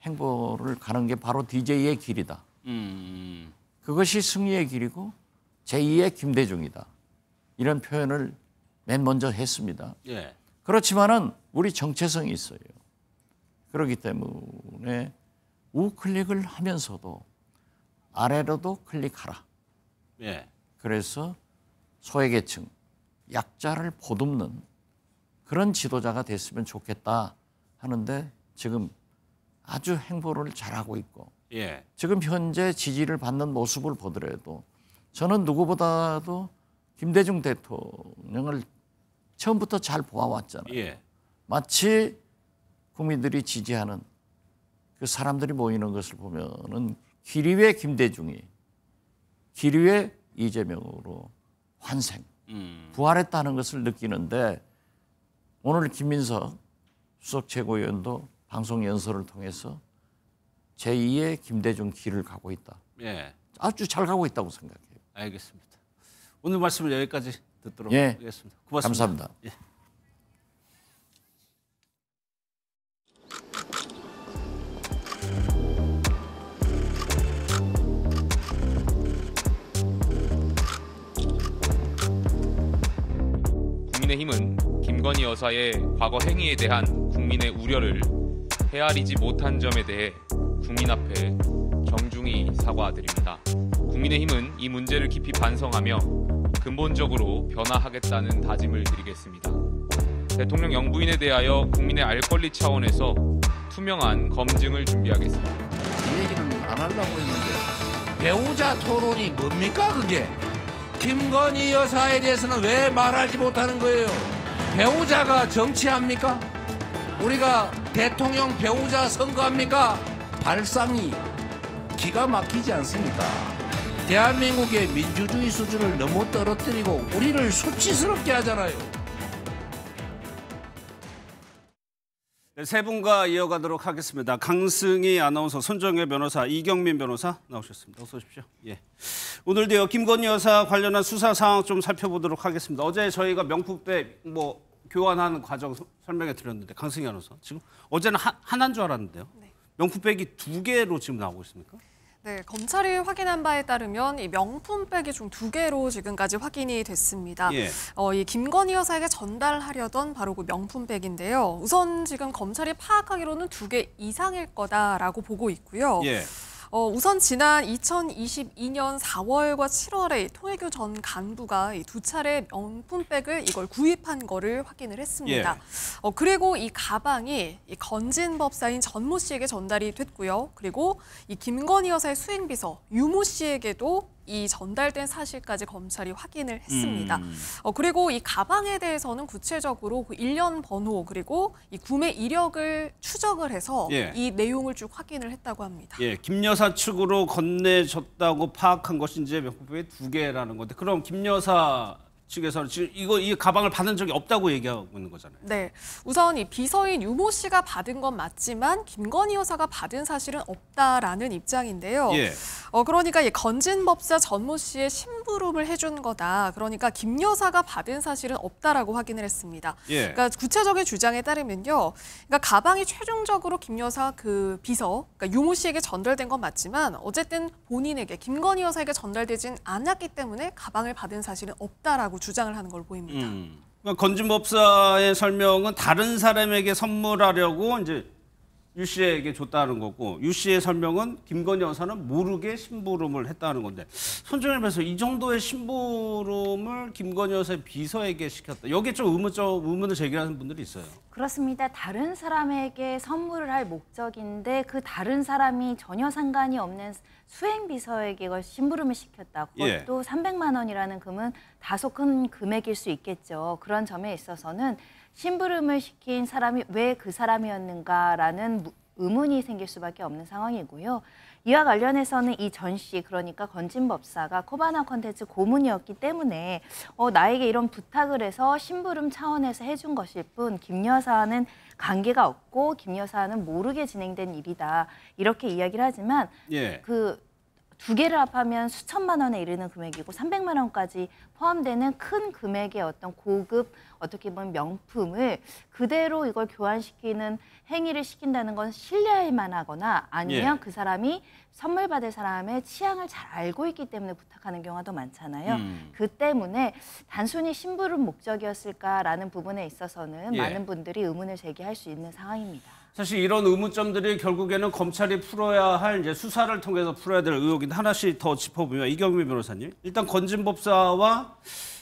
행보를 가는 게 바로 DJ의 길이다. 그것이 승리의 길이고 제2의 김대중이다. 이런 표현을 맨 먼저 했습니다.
예.
그렇지만은 우리 정체성이 있어요. 그렇기 때문에 우클릭을 하면서도 아래로도 클릭하라.
예.
그래서 소외계층, 약자를 보듬는 그런 지도자가 됐으면 좋겠다 하는데 지금 아주 행보를 잘하고 있고
예.
지금 현재 지지를 받는 모습을 보더라도 저는 누구보다도 김대중 대통령을 처음부터 잘 보아왔잖아요.
예.
마치 국민들이 지지하는 그 사람들이 모이는 것을 보면은 길 위에 김대중이 길 위에 이재명으로 환생, 부활했다는 것을 느끼는데 오늘 김민석 수석 최고위원도 방송 연설을 통해서 제2의 김대중 길을 가고 있다.
예.
아주 잘 가고 있다고 생각해요.
알겠습니다. 오늘 말씀을 여기까지 듣도록
예.
하겠습니다. 고맙습니다.
감사합니다.
예.
국민의힘은 김건희 여사의 과거 행위에 대한 국민의 우려를 헤아리지 못한 점에 대해 국민 앞에 정중히 사과드립니다. 국민의힘은 이 문제를 깊이 반성하며 근본적으로 변화하겠다는 다짐을 드리겠습니다. 대통령 영부인에 대하여 국민의 알 권리 차원에서 투명한 검증을 준비하겠습니다.
이 얘기는 안 하려고 했는데 배우자 토론이 뭡니까 그게? 김건희 여사에 대해서는 왜 말하지 못하는 거예요? 배우자가 정치합니까? 우리가 대통령 배우자 선거합니까? 발상이 기가 막히지 않습니까? 대한민국의 민주주의 수준을 너무 떨어뜨리고 우리를 수치스럽게 하잖아요.
세 분과 이어가도록 하겠습니다. 강승희 아나운서, 손정혜 변호사, 이경민 변호사 나오셨습니다. 어서 오십시오. 예. 오늘도요 김건희 여사 관련한 수사 상황 좀 살펴보도록 하겠습니다. 어제 저희가 명품백 교환하는 과정 설명해 드렸는데 강승희 아나운서 지금 어제는 하나인 줄 알았는데요. 네. 명품백이 2개로 지금 나오고 있습니까?
네, 검찰이 확인한 바에 따르면 이 명품백이 총 2개로 지금까지 확인이 됐습니다.
예.
이 김건희 여사에게 전달하려던 바로 그 명품백인데요. 우선 지금 검찰이 파악하기로는 2개 이상일 거다라고 보고 있고요.
예.
우선 지난 2022년 4월과 7월에 통일교 전 간부가 이 2차례 명품백을 이걸 구입한 거를 확인을 했습니다.
예.
그리고 이 가방이 이 건진 법사인 전모 씨에게 전달이 됐고요. 그리고 이 김건희 여사의 수행비서 유모 씨에게도 이 전달된 사실까지 검찰이 확인을 했습니다. 그리고 이 가방에 대해서는 구체적으로 그 일련 번호 그리고 이 구매 이력을 추적을 해서
예.
이 내용을 쭉 확인을 했다고 합니다.
예, 김 여사 측으로 건네줬다고 파악한 것이 이제 명품백이 2개라는 건데 그럼 김 여사 측에서는 지금 이 가방을 받은 적이 없다고 얘기하고 있는 거잖아요.
네, 우선 이 비서인 유모 씨가 받은 건 맞지만 김건희 여사가 받은 사실은 없다라는 입장인데요.
예.
그러니까 이 건진 법사 전모 씨의 심부름을 해준 거다. 그러니까 김 여사가 받은 사실은 없다라고 확인을 했습니다.
예.
그러니까 구체적인 주장에 따르면요, 그러니까 가방이 최종적으로 김 여사 그 비서, 그러니까 유모 씨에게 전달된 건 맞지만 어쨌든 본인에게 김건희 여사에게 전달되진 않았기 때문에 가방을 받은 사실은 없다라고 주장을 하는 걸 보입니다.
그러니까 건진 법사의 설명은 다른 사람에게 선물하려고 이제 유 씨에게 줬다는 거고 유 씨의 설명은 김건희 여사는 모르게 심부름을 했다는 건데 손정혜 변호사 이 정도의 심부름을 김건희 여사의 비서에게 시켰다. 여기에 좀 의문을 제기하는 분들이 있어요.
그렇습니다. 다른 사람에게 선물을 할 목적인데 그 다른 사람이 전혀 상관이 없는 수행비서에게 이걸 심부름을 시켰다. 그것도
예.
300만 원이라는 금은 다소 큰 금액일 수 있겠죠. 그런 점에 있어서는 심부름을 시킨 사람이 왜 그 사람이었는가라는 의문이 생길 수밖에 없는 상황이고요. 이와 관련해서는 이 전 씨, 그러니까 건진 법사가 코바나 콘텐츠 고문이었기 때문에 나에게 이런 부탁을 해서 심부름 차원에서 해준 것일 뿐 김 여사는 관계가 없고 김 여사는 모르게 진행된 일이다. 이렇게 이야기를 하지만
예.
그 두 개를 합하면 수천만 원에 이르는 금액이고 300만 원까지 포함되는 큰 금액의 어떤 고급 어떻게 보면 명품을 그대로 이걸 교환시키는 행위를 시킨다는 건 신뢰할 만하거나 아니면
예.
그 사람이 선물 받을 사람의 취향을 잘 알고 있기 때문에 부탁하는 경우가 더 많잖아요. 그 때문에 단순히 심부름 목적이었을까라는 부분에 있어서는
예.
많은 분들이 의문을 제기할 수 있는 상황입니다.
사실 이런 의문점들이 결국에는 검찰이 풀어야 할 이제 수사를 통해서 풀어야 될 의혹인데 하나씩 더 짚어보면 이경미 변호사님, 일단 건진법사와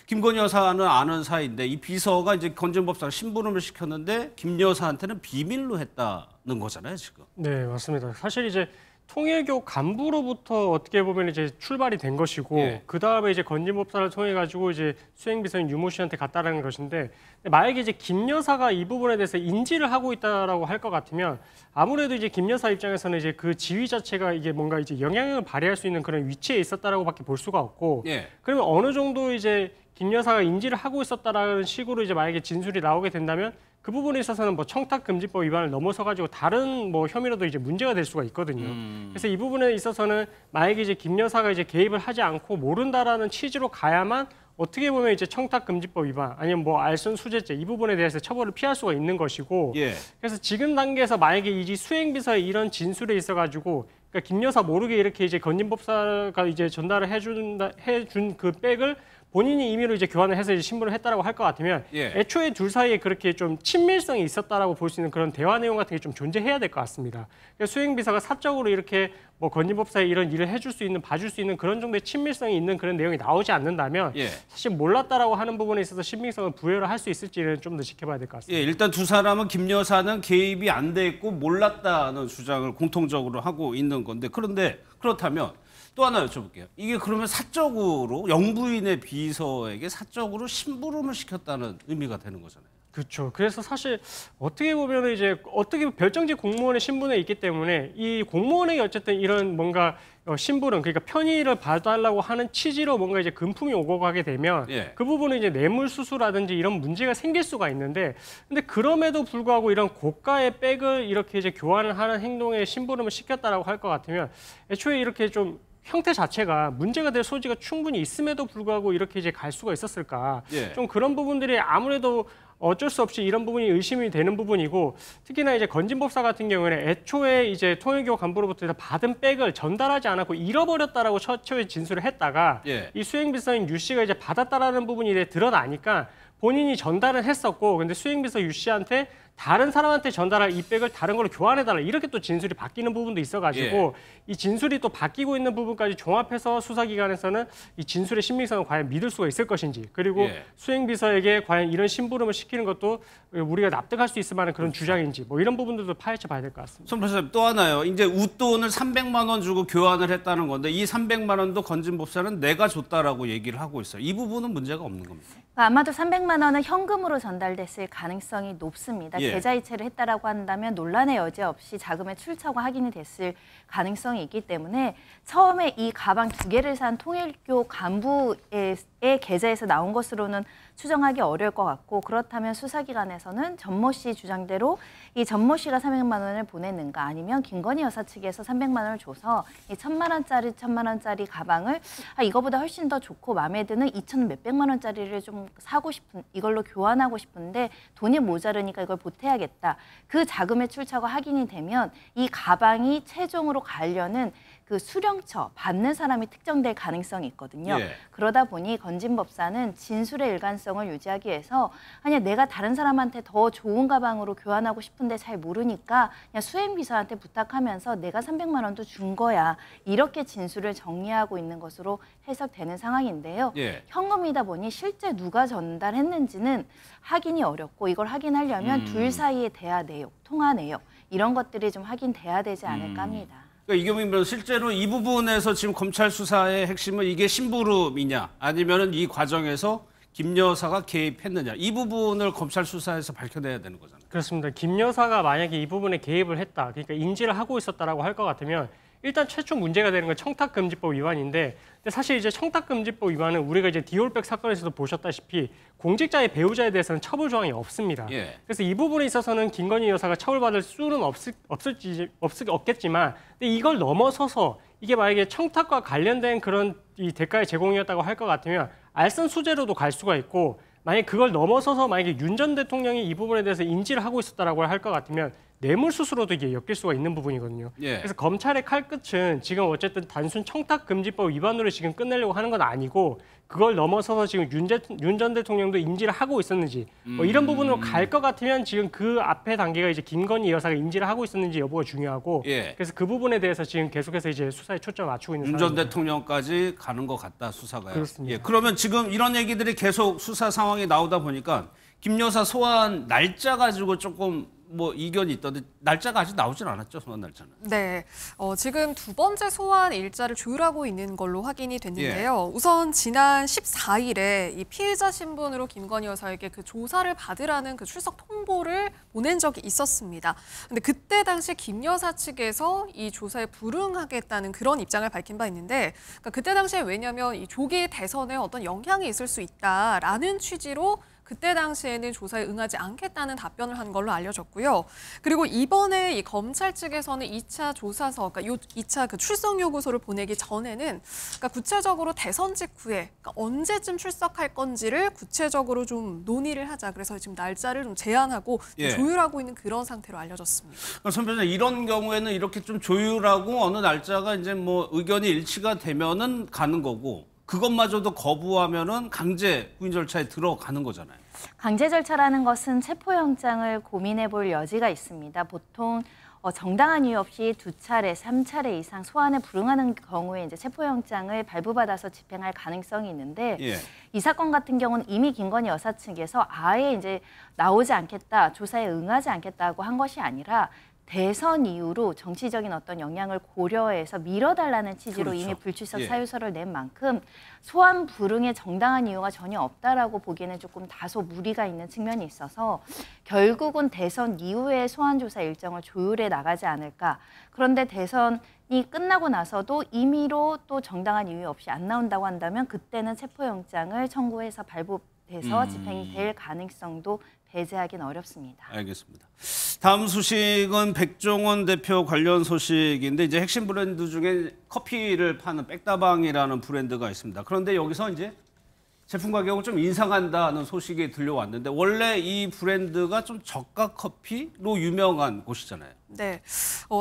김건희 여사는 아는 사이인데 이 비서가 이제 건진법사가 심부름을 시켰는데 김 여사한테는 비밀로 했다는 거잖아요, 지금.
네, 맞습니다. 사실 이제 통일교 간부로부터 어떻게 보면 이제 출발이 된 것이고
예.
그 다음에 이제 건진법사를 통해 가지고 이제 수행비서인 유모 씨한테 갔다라는 것인데 만약에 이제 김 여사가 이 부분에 대해서 인지를 하고 있다라고 할 것 같으면 아무래도 이제 김 여사 입장에서는 이제 그 지위 자체가 이게 뭔가 이제 영향력을 발휘할 수 있는 그런 위치에 있었다라고밖에 볼 수가 없고
예.
그러면 어느 정도 이제 김 여사가 인지를 하고 있었다라는 식으로 이제 만약에 진술이 나오게 된다면 그 부분에 있어서는 뭐 청탁금지법 위반을 넘어서 가지고 다른 뭐 혐의로도 이제 문제가 될 수가 있거든요. 그래서 이 부분에 있어서는 만약에 이제 김 여사가 이제 개입을 하지 않고 모른다라는 취지로 가야만 어떻게 보면 이제 청탁금지법 위반 아니면 뭐 알선수재죄 이 부분에 대해서 처벌을 피할 수가 있는 것이고
예.
그래서 지금 단계에서 만약에 이 수행비서의 이런 진술에 있어가지고 그러니까 김 여사 모르게 이렇게 이제 건진법사가 이제 전달을 해준 그 백을 본인이 임의로 이제 교환을 해서 이제 신분을 했다라고 할 것 같으면
예.
애초에 둘 사이에 그렇게 좀 친밀성이 있었다라고 볼 수 있는 그런 대화 내용 같은 게 좀 존재해야 될 것 같습니다. 그러니까 수행비서가 사적으로 이렇게 뭐 건진법사에 이런 일을 해줄 수 있는, 봐줄 수 있는 그런 정도의 친밀성이 있는 그런 내용이 나오지 않는다면
예.
사실 몰랐다라고 하는 부분에 있어서 신빙성을 부여를 할 수 있을지는 좀 더 지켜봐야 될 것 같습니다.
예, 일단 두 사람은 김 여사는 개입이 안 돼 있고 몰랐다는 주장을 공통적으로 하고 있는 건데 그런데 그렇다면 또 하나 여쭤볼게요. 이게 그러면 사적으로 영부인의 비서에게 사적으로 심부름을 시켰다는 의미가 되는 거잖아요.
그렇죠. 그래서 사실 어떻게 보면 이제 어떻게 별정직 공무원의 신분에 있기 때문에 이 공무원에게 어쨌든 이런 뭔가 심부름 그러니까 편의를 봐달라고 하는 취지로 뭔가 이제 금품이 오고 가게 되면
예.
그 부분은 이제 뇌물수수라든지 이런 문제가 생길 수가 있는데 근데 그럼에도 불구하고 이런 고가의 백을 이렇게 이제 교환을 하는 행동에 심부름을 시켰다라고 할 것 같으면 애초에 이렇게 좀 형태 자체가 문제가 될 소지가 충분히 있음에도 불구하고 이렇게 이제 갈 수가 있었을까?
예.
좀 그런 부분들이 아무래도 어쩔 수 없이 이런 부분이 의심이 되는 부분이고 특히나 이제 건진법사 같은 경우에는 애초에 이제 통일교 간부로부터 받은 백을 전달하지 않았고 잃어버렸다라고 처음에 진술을 했다가
예.
이 수행비서인 유 씨가 이제 받았다라는 부분이 이제 드러나니까 본인이 전달은 했었고 근데 수행비서 유 씨한테 다른 사람한테 전달할 이 백을 다른 걸로 교환해달라 이렇게 또 진술이 바뀌는 부분도 있어가지고 이 진술이 또 바뀌고 있는 부분까지 종합해서 수사기관에서는 이 진술의 신빙성을 과연 믿을 수가 있을 것인지 그리고 수행비서에게 과연 이런 심부름을 시키는 것도 우리가 납득할 수 있을 만한 그런 주장인지 뭐 이런 부분들도 파헤쳐 봐야 될 것 같습니다.
손 판사님 또 하나요. 이제 웃돈을 300만 원 주고 교환을 했다는 건데 이 300만 원도 건진법사는 내가 줬다라고 얘기를 하고 있어요. 이 부분은 문제가 없는 겁니다.
아마도 300만 원은 현금으로 전달됐을 가능성이 높습니다.
예.
계좌이체를 했다라고 한다면 논란의 여지 없이 자금의 출처가 확인이 됐을 가능성이 있기 때문에 처음에 이 가방 두 개를 산 통일교 간부의 계좌에서 나온 것으로는 추정하기 어려울 것 같고 그렇다면 수사기관에서는 전모 씨 주장대로 이 전모 씨가 300만 원을 보냈는가 아니면 김건희 여사 측에서 300만 원을 줘서 이 1,000만 원짜리 가방을 이거보다 훨씬 더 좋고 마음에 드는 2,000 몇백만 원짜리를 좀 사고 싶은 이걸로 교환하고 싶은데 돈이 모자르니까 이걸 보태야겠다. 그 자금의 출처가 확인이 되면 이 가방이 최종으로 가려는 그 수령처 받는 사람이 특정될 가능성이 있거든요.
예.
그러다 보니 건진법사는 진술의 일관성을 유지하기 위해서 아니 내가 다른 사람한테 더 좋은 가방으로 교환하고 싶은데 잘 모르니까 그냥 수행비서한테 부탁하면서 내가 300만 원도 준 거야. 이렇게 진술을 정리하고 있는 것으로 해석되는 상황인데요.
예.
현금이다 보니 실제 누가 전달했는지는 확인이 어렵고 이걸 확인하려면 둘 사이의 대화 내용, 통화 내용 이런 것들이 좀 확인돼야 되지 않을까 합니다.
그러니까 이경민 변호사 실제로 이 부분에서 지금 검찰 수사의 핵심은 이게 심부름이냐 아니면은 이 과정에서 김 여사가 개입했느냐 이 부분을 검찰 수사에서 밝혀내야 되는 거잖아요.
그렇습니다. 김 여사가 만약에 이 부분에 개입을 했다, 그러니까 인지를 하고 있었다라고 할 것 같으면 일단 최초 문제가 되는 건 청탁금지법 위반인데 근데 사실 이제 청탁금지법 위반은 우리가 이제 디올백 사건에서도 보셨다시피 공직자의 배우자에 대해서는 처벌 조항이 없습니다.
예.
그래서 이 부분에 있어서는 김건희 여사가 처벌받을 수는 없겠지만 근데 이걸 넘어서서 이게 만약에 청탁과 관련된 그런 이 대가의 제공이었다고 할 것 같으면 알선 수재로도 갈 수가 있고 만약에 그걸 넘어서서 만약에 윤 전 대통령이 이 부분에 대해서 인지를 하고 있었다라고 할 것 같으면 뇌물수수로도 이게 엮일 수가 있는 부분이거든요.
예.
그래서 검찰의 칼끝은 지금 어쨌든 단순 청탁금지법 위반으로 지금 끝내려고 하는 건 아니고 그걸 넘어서서 지금 윤 전 대통령도 인지를 하고 있었는지 뭐 이런 부분으로 갈 것 같으면 지금 그 앞에 단계가 이제 김건희 여사가 인지를 하고 있었는지 여부가 중요하고
예.
그래서 그 부분에 대해서 지금 계속해서 이제 수사에 초점을 맞추고 있는
윤 전
상황입니다.
대통령까지 가는 것 같다 수사가요.
그렇습니다.
예, 그러면 지금 이런 얘기들이 계속 수사 상황이 나오다 보니까 김 여사 소환 날짜 가지고 조금 뭐 이견이 있던데 날짜가 아직 나오진 않았죠, 소환 날짜는.
네, 지금 두 번째 소환 일자를 조율하고 있는 걸로 확인이 됐는데요. 우선 지난 14일에 이 피의자 신분으로 김건희 여사에게 그 조사를 받으라는 그 출석 통보를 보낸 적이 있었습니다. 근데 그때 당시 김 여사 측에서 이 조사에 불응하겠다는 그런 입장을 밝힌 바 있는데, 그러니까 그때 당시에 왜냐하면 이 조기 대선에 어떤 영향이 있을 수 있다라는 취지로 그때 당시에는 조사에 응하지 않겠다는 답변을 한 걸로 알려졌고요. 그리고 이번에 이 검찰 측에서는 2차 조사서, 그러니까 2차 그 출석 요구서를 보내기 전에는, 그러니까 구체적으로 대선 직후에 그러니까 언제쯤 출석할 건지를 구체적으로 좀 논의를 하자. 그래서 지금 날짜를 좀 제한하고
예.
조율하고 있는 그런 상태로 알려졌습니다.
선 변호사님, 이런 경우에는 이렇게 좀 조율하고 어느 날짜가 이제 뭐 의견이 일치가 되면은 가는 거고. 그것마저도 거부하면은 강제 구인 절차에 들어가는 거잖아요.
강제 절차라는 것은 체포영장을 고민해 볼 여지가 있습니다. 보통 정당한 이유 없이 2차례, 3차례 이상 소환에 불응하는 경우에 이제 체포영장을 발부받아서 집행할 가능성이 있는데
예.
이 사건 같은 경우는 이미 김건희 여사 측에서 아예 이제 나오지 않겠다, 조사에 응하지 않겠다고 한 것이 아니라 대선 이후로 정치적인 어떤 영향을 고려해서 밀어달라는 취지로
그렇죠.
이미 불출석
예.
사유서를 낸 만큼 소환 불응에 정당한 이유가 전혀 없다라고 보기에는 조금 다소 무리가 있는 측면이 있어서 결국은 대선 이후에 소환 조사 일정을 조율해 나가지 않을까. 그런데 대선이 끝나고 나서도 임의로 또 정당한 이유 없이 안 나온다고 한다면 그때는 체포영장을 청구해서 발부돼서 집행될 가능성도 배제하기는 어렵습니다.
알겠습니다. 다음 소식은 백종원 대표 관련 소식인데 이제 핵심 브랜드 중에 커피를 파는 백다방이라는 브랜드가 있습니다. 그런데 여기서 이제 제품 가격을 좀 인상한다는 소식이 들려왔는데 원래 이 브랜드가 좀 저가 커피로 유명한 곳이잖아요.
네,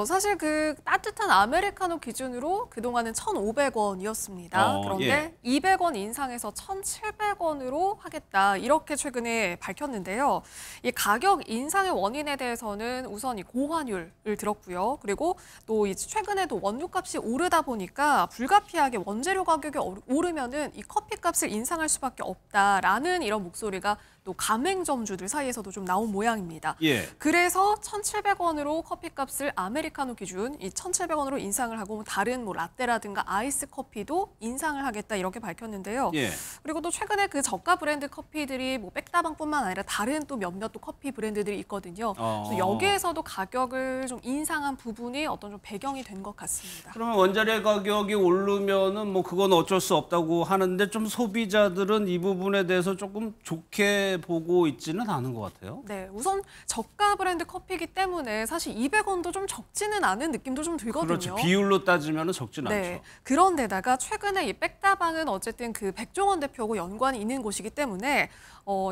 사실 그 따뜻한 아메리카노 기준으로 그동안은 1,500원이었습니다. 그런데
예.
200원 인상해서 1,700원으로 하겠다 이렇게 최근에 밝혔는데요. 이 가격 인상의 원인에 대해서는 우선 이 고환율을 들었고요. 그리고 또 이제 최근에도 원유값이 오르다 보니까 불가피하게 원재료 가격이 오르면은 이 커피값을 인상할 수밖에 없다라는 이런 목소리가 또 가맹점주들 사이에서도 좀 나온 모양입니다.
예.
그래서 1,700원으로 커피값을 아메리카노 기준 이 1,700원으로 인상을 하고 다른 뭐 라떼라든가 아이스 커피도 인상을 하겠다 이렇게 밝혔는데요.
예.
그리고 또 최근에 그 저가 브랜드 커피들이 뭐 백다방뿐만 아니라 다른 또 몇몇 또 커피 브랜드들이 있거든요. 그래서 여기에서도 가격을 좀 인상한 부분이 어떤 좀 배경이 된 것 같습니다.
그러면 원자재 가격이 오르면은 뭐 그건 어쩔 수 없다고 하는데 좀 소비자들은 이 부분에 대해서 조금 좋게 보고 있지는 않은 것 같아요.
네, 우선 저가 브랜드 커피이기 때문에 사실 200원도 좀 적지는 않은 느낌도 좀 들거든요.
그렇죠. 비율로 따지면 적지는
네.
않죠.
그런데다가 최근에 이 백다방은 어쨌든 그 백종원 대표하고 연관이 있는 곳이기 때문에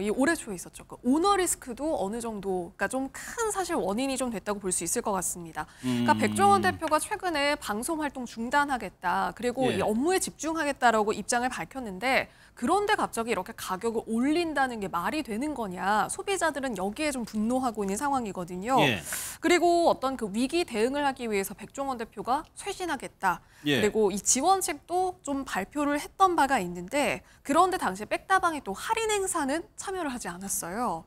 이 올해 초에 있었죠. 그 오너 리스크도 어느 정도, 그러니까 좀 큰 사실 원인이 좀 됐다고 볼 수 있을 것 같습니다. 그러니까 백종원 대표가 최근에 방송 활동 중단하겠다, 그리고
예.
이 업무에 집중하겠다라고 입장을 밝혔는데 그런데 갑자기 이렇게 가격을 올린다는 게 말이 되는 거냐? 소비자들은 여기에 좀 분노하고 있는 상황이거든요.
예.
그리고 어떤 그 위기 대응을 하기 위해서 백종원 대표가 쇄신하겠다.
예.
그리고 이 지원책도 좀 발표를 했던 바가 있는데 그런데 당시 백다방이 또 할인 행사는 참여를 하지 않았어요.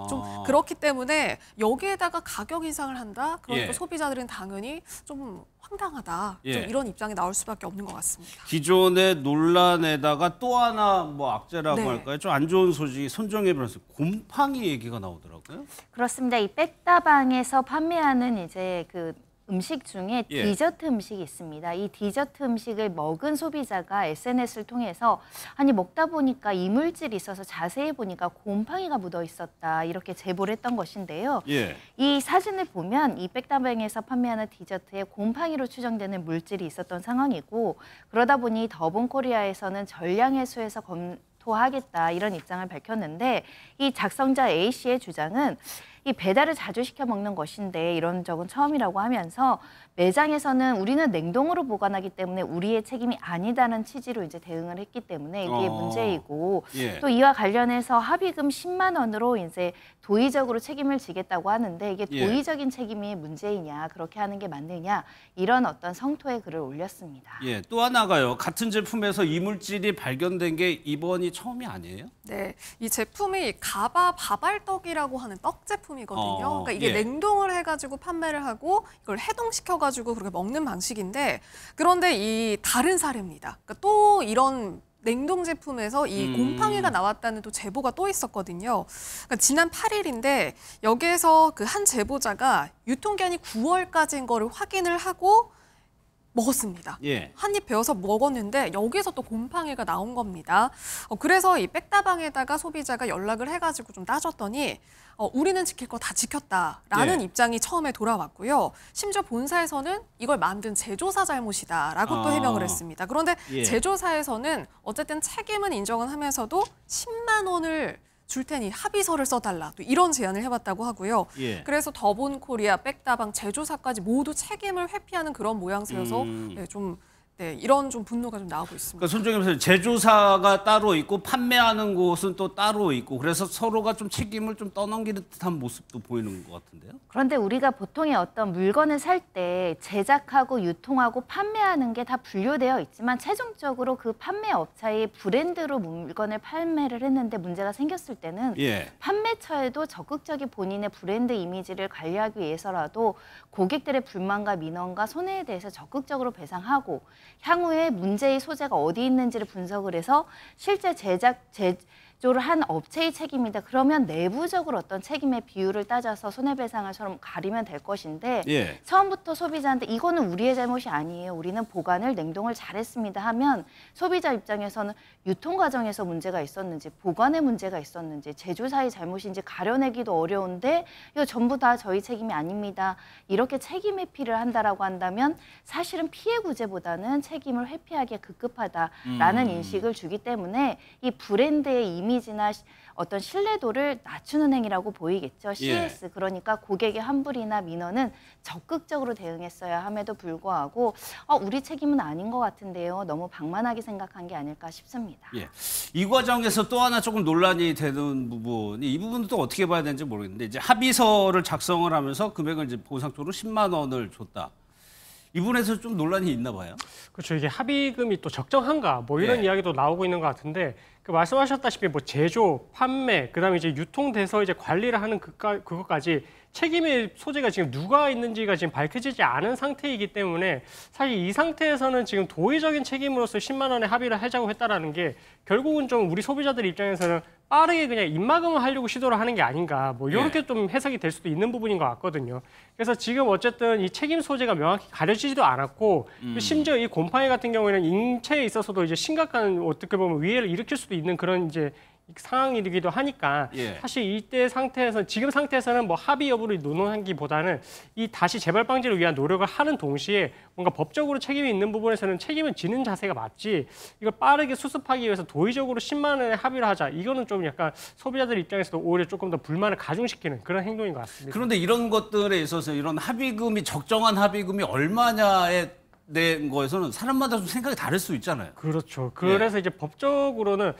좀 그렇기 때문에 여기에다가 가격 인상을 한다? 그러니까
예.
소비자들은 당연히 좀 황당하다.
예.
좀 이런 입장이 나올 수밖에 없는 것 같습니다.
기존의 논란에다가 또 하나 뭐 악재라고
네.
할까요? 좀 안 좋은 소식이 손정혜 변호사 곰팡이 얘기가 나오더라고요.
그렇습니다. 이 백다방에서 판매하는 이제 그 음식 중에
예.
디저트 음식이 있습니다. 이 디저트 음식을 먹은 소비자가 SNS를 통해서 아니 먹다 보니까 이물질이 있어서 자세히 보니까 곰팡이가 묻어 있었다 이렇게 제보를 했던 것인데요.
예.
이 사진을 보면 이 백다방에서 판매하는 디저트에 곰팡이로 추정되는 물질이 있었던 상황이고 그러다 보니 더본코리아에서는 전량해소해서 검토하겠다 이런 입장을 밝혔는데 이 작성자 A씨의 주장은 이 배달을 자주 시켜 먹는 것인데 이런 적은 처음이라고 하면서 매장에서는 우리는 냉동으로 보관하기 때문에 우리의 책임이 아니다는 취지로 이제 대응을 했기 때문에 이게 문제이고
예.
또 이와 관련해서 합의금 10만 원으로 이제 도의적으로 책임을 지겠다고 하는데 이게
예.
도의적인 책임이 문제이냐 그렇게 하는 게 맞느냐 이런 어떤 성토의 글을 올렸습니다.
예, 또 하나가요. 같은 제품에서 이물질이 발견된 게 이번이 처음이 아니에요?
네, 이 제품이 가바 바발떡이라고 하는 떡 제품이거든요. 그러니까 이게
예.
냉동을 해가지고 판매를 하고 이걸 해동시켜가지고 그렇게 먹는 방식인데 그런데 이 다른 사례입니다. 그러니까 또 이런 냉동 제품에서 이 곰팡이가 나왔다는 또 제보가 또 있었거든요. 그러니까 지난 8일인데 여기에서 그 한 제보자가 유통기한이 9월까지인 거를 확인을 하고 먹었습니다.
예.
한 입 베어서 먹었는데 여기서 또 곰팡이가 나온 겁니다. 그래서 이 백다방에다가 소비자가 연락을 해가지고 좀 따졌더니 우리는 지킬 거 다 지켰다라는
예.
입장이 처음에 돌아왔고요. 심지어 본사에서는 이걸 만든 제조사 잘못이다라고 또 해명을 했습니다. 그런데
예.
제조사에서는 어쨌든 책임은 인정은 하면서도 10만 원을 줄 테니 합의서를 써달라 또 이런 제안을 해봤다고 하고요.
예.
그래서 더본코리아, 백다방, 제조사까지 모두 책임을 회피하는 그런 모양새여서 이런 좀 분노가 좀 나오고 있습니다.
그러니까 손정임 선생님, 제조사가 따로 있고 판매하는 곳은 또 따로 있고 그래서 서로가 좀 책임을 좀 떠넘기는 듯한 모습도 보이는 것 같은데요.
그런데 우리가 보통의 어떤 물건을 살 때 제작하고 유통하고 판매하는 게 다 분류되어 있지만 최종적으로 그 판매 업체의 브랜드로 물건을 판매를 했는데 문제가 생겼을 때는
예.
판매처에도 적극적인 본인의 브랜드 이미지를 관리하기 위해서라도 고객들의 불만과 민원과 손해에 대해서 적극적으로 배상하고 향후에 문제의 소재가 어디 있는지를 분석을 해서 실제 제조를 한 업체의 책임이다. 그러면 내부적으로 어떤 책임의 비율을 따져서 손해배상을 처럼 가리면 될 것인데
예.
처음부터 소비자한테 이거는 우리의 잘못이 아니에요. 우리는 보관을 냉동을 잘했습니다 하면 소비자 입장에서는 유통 과정에서 문제가 있었는지 보관에 문제가 있었는지 제조사의 잘못인지 가려내기도 어려운데 이거 전부 다 저희 책임이 아닙니다. 이렇게 책임 회피를 한다라고 한다면 사실은 피해 구제보다는 책임을 회피하기에 급급하다라는 인식을 주기 때문에 이 브랜드의 이미지나 어떤 신뢰도를 낮추는 행위라고 보이겠죠. CS 그러니까 고객의 환불이나 민원은 적극적으로 대응했어야 함에도 불구하고 우리 책임은 아닌 것 같은데요. 너무 방만하게 생각한 게 아닐까 싶습니다.
예. 이 과정에서 또 하나 조금 논란이 되는 부분이 이 부분도 또 어떻게 봐야 되는지 모르겠는데 이제 합의서를 작성을 하면서 금액을 이제 보상적으로 10만 원을 줬다. 이 부분에서 좀 논란이 있나 봐요.
그렇죠. 이게 합의금이 또 적정한가 뭐 이런
예.
이야기도 나오고 있는 것 같은데 그 말씀하셨다시피 뭐 제조, 판매, 그다음에 이제 유통돼서 이제 관리를 하는 그것까지 책임의 소재가 지금 누가 있는지가 지금 밝혀지지 않은 상태이기 때문에 사실 이 상태에서는 지금 도의적인 책임으로서 10만 원에 합의를 하자고 했다라는 게 결국은 좀 우리 소비자들 입장에서는 빠르게 그냥 입막음을 하려고 시도를 하는 게 아닌가 뭐 이렇게 좀 해석이 될 수도 있는 부분인 것 같거든요. 그래서 지금 어쨌든 이 책임 소재가 명확히 가려지지도 않았고 심지어 이 곰팡이 같은 경우에는 인체에 있어서도 이제 심각한 어떻게 보면 위해를 일으킬 수도 있는 그런 이제 상황이기도 하니까 사실 이때 상태에서 지금 상태에서는 뭐 합의 여부를 논하기보다는 이 다시 재발 방지를 위한 노력을 하는 동시에 뭔가 법적으로 책임이 있는 부분에서는 책임을 지는 자세가 맞지 이걸 빠르게 수습하기 위해서 도의적으로 10만 원에 합의를 하자 이거는 좀 약간 소비자들 입장에서도 오히려 조금 더 불만을 가중시키는 그런 행동인 것 같습니다.
그런데 이런 것들에 있어서 이런 합의금이 적정한 합의금이 얼마냐에 된 거에서는 사람마다 좀 생각이 다를 수 있잖아요.
그렇죠. 그래서 이제 법적으로는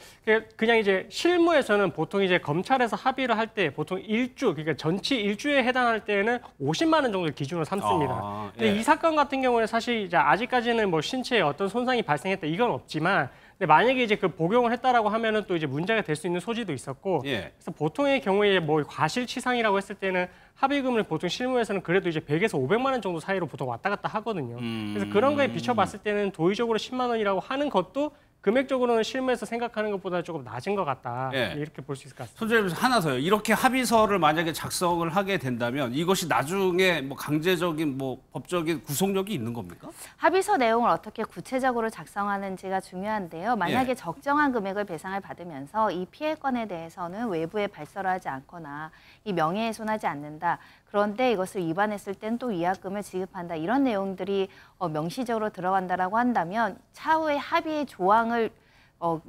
그냥 이제 실무에서는 보통 이제 검찰에서 합의를 할 때 보통 일주 그러니까 전치 일주에 해당할 때는 50만 원 정도를 기준으로 삼습니다. 근데 이 사건 같은 경우는 사실 이제 아직까지는 뭐 신체에 어떤 손상이 발생했다 이건 없지만 근데 만약에 이제 그 복용을 했다라고 하면은 또 이제 문제가 될 수 있는 소지도 있었고 그래서 보통의 경우에 뭐 과실치상이라고 했을 때는 합의금을 보통 실무에서는 그래도 이제 100에서 500만 원 정도 사이로 보통 왔다 갔다 하거든요. 그래서 그런 거에 비춰봤을 때는 도의적으로 10만 원이라고 하는 것도 금액적으로는 실무에서 생각하는 것보다 조금 낮은 것 같다.
예.
이렇게 볼 수 있을 것 같습니다.
손재림 하나 더요. 이렇게 합의서를 만약에 작성을 하게 된다면 이것이 나중에 뭐 강제적인 뭐 법적인 구속력이 있는 겁니까?
합의서 내용을 어떻게 구체적으로 작성하는지가 중요한데요. 만약에
예.
적정한 금액을 배상을 받으면서 이 피해건에 대해서는 외부에 발설을 하지 않거나 이 명예훼손하지 않는다. 그런데 이것을 위반했을 땐 또 위약금을 지급한다. 이런 내용들이 명시적으로 들어간다라고 한다면 차후에 합의의 조항을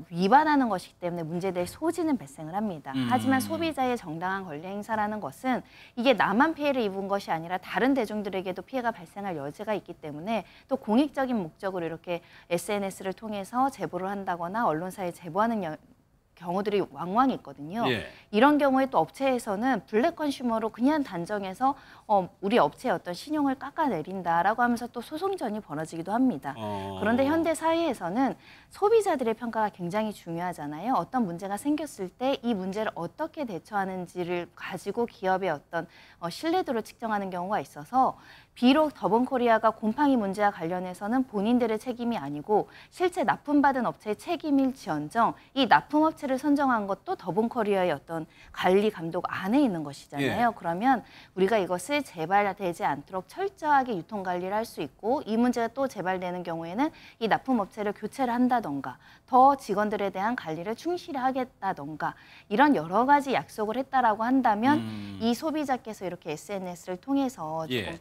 위반하는 것이기 때문에 문제될 소지는 발생을 합니다. 하지만 소비자의 정당한 권리 행사라는 것은 이게 나만 피해를 입은 것이 아니라 다른 대중들에게도 피해가 발생할 여지가 있기 때문에 또 공익적인 목적으로 이렇게 SNS를 통해서 제보를 한다거나 언론사에 제보하는 경우들이 왕왕 있거든요.
예.
이런 경우에 또 업체에서는 블랙 컨슈머로 그냥 단정해서 우리 업체의 어떤 신용을 깎아내린다라고 하면서 또 소송전이 벌어지기도 합니다. 그런데 현대 사회에서는 소비자들의 평가가 굉장히 중요하잖아요. 어떤 문제가 생겼을 때 이 문제를 어떻게 대처하는지를 가지고 기업의 어떤 신뢰도를 측정하는 경우가 있어서 비록 더본코리아가 곰팡이 문제와 관련해서는 본인들의 책임이 아니고 실제 납품받은 업체의 책임일지언정 이 납품업체를 선정한 것도 더본코리아의 어떤 관리 감독 안에 있는 것이잖아요.
예.
그러면 우리가 이것을 재발되지 않도록 철저하게 유통 관리를 할 수 있고 이 문제가 또 재발되는 경우에는 이 납품업체를 교체를 한다던가 더 직원들에 대한 관리를 충실히 하겠다던가 이런 여러 가지 약속을 했다라고 한다면 이 소비자께서 이렇게 SNS를 통해서 조금
예.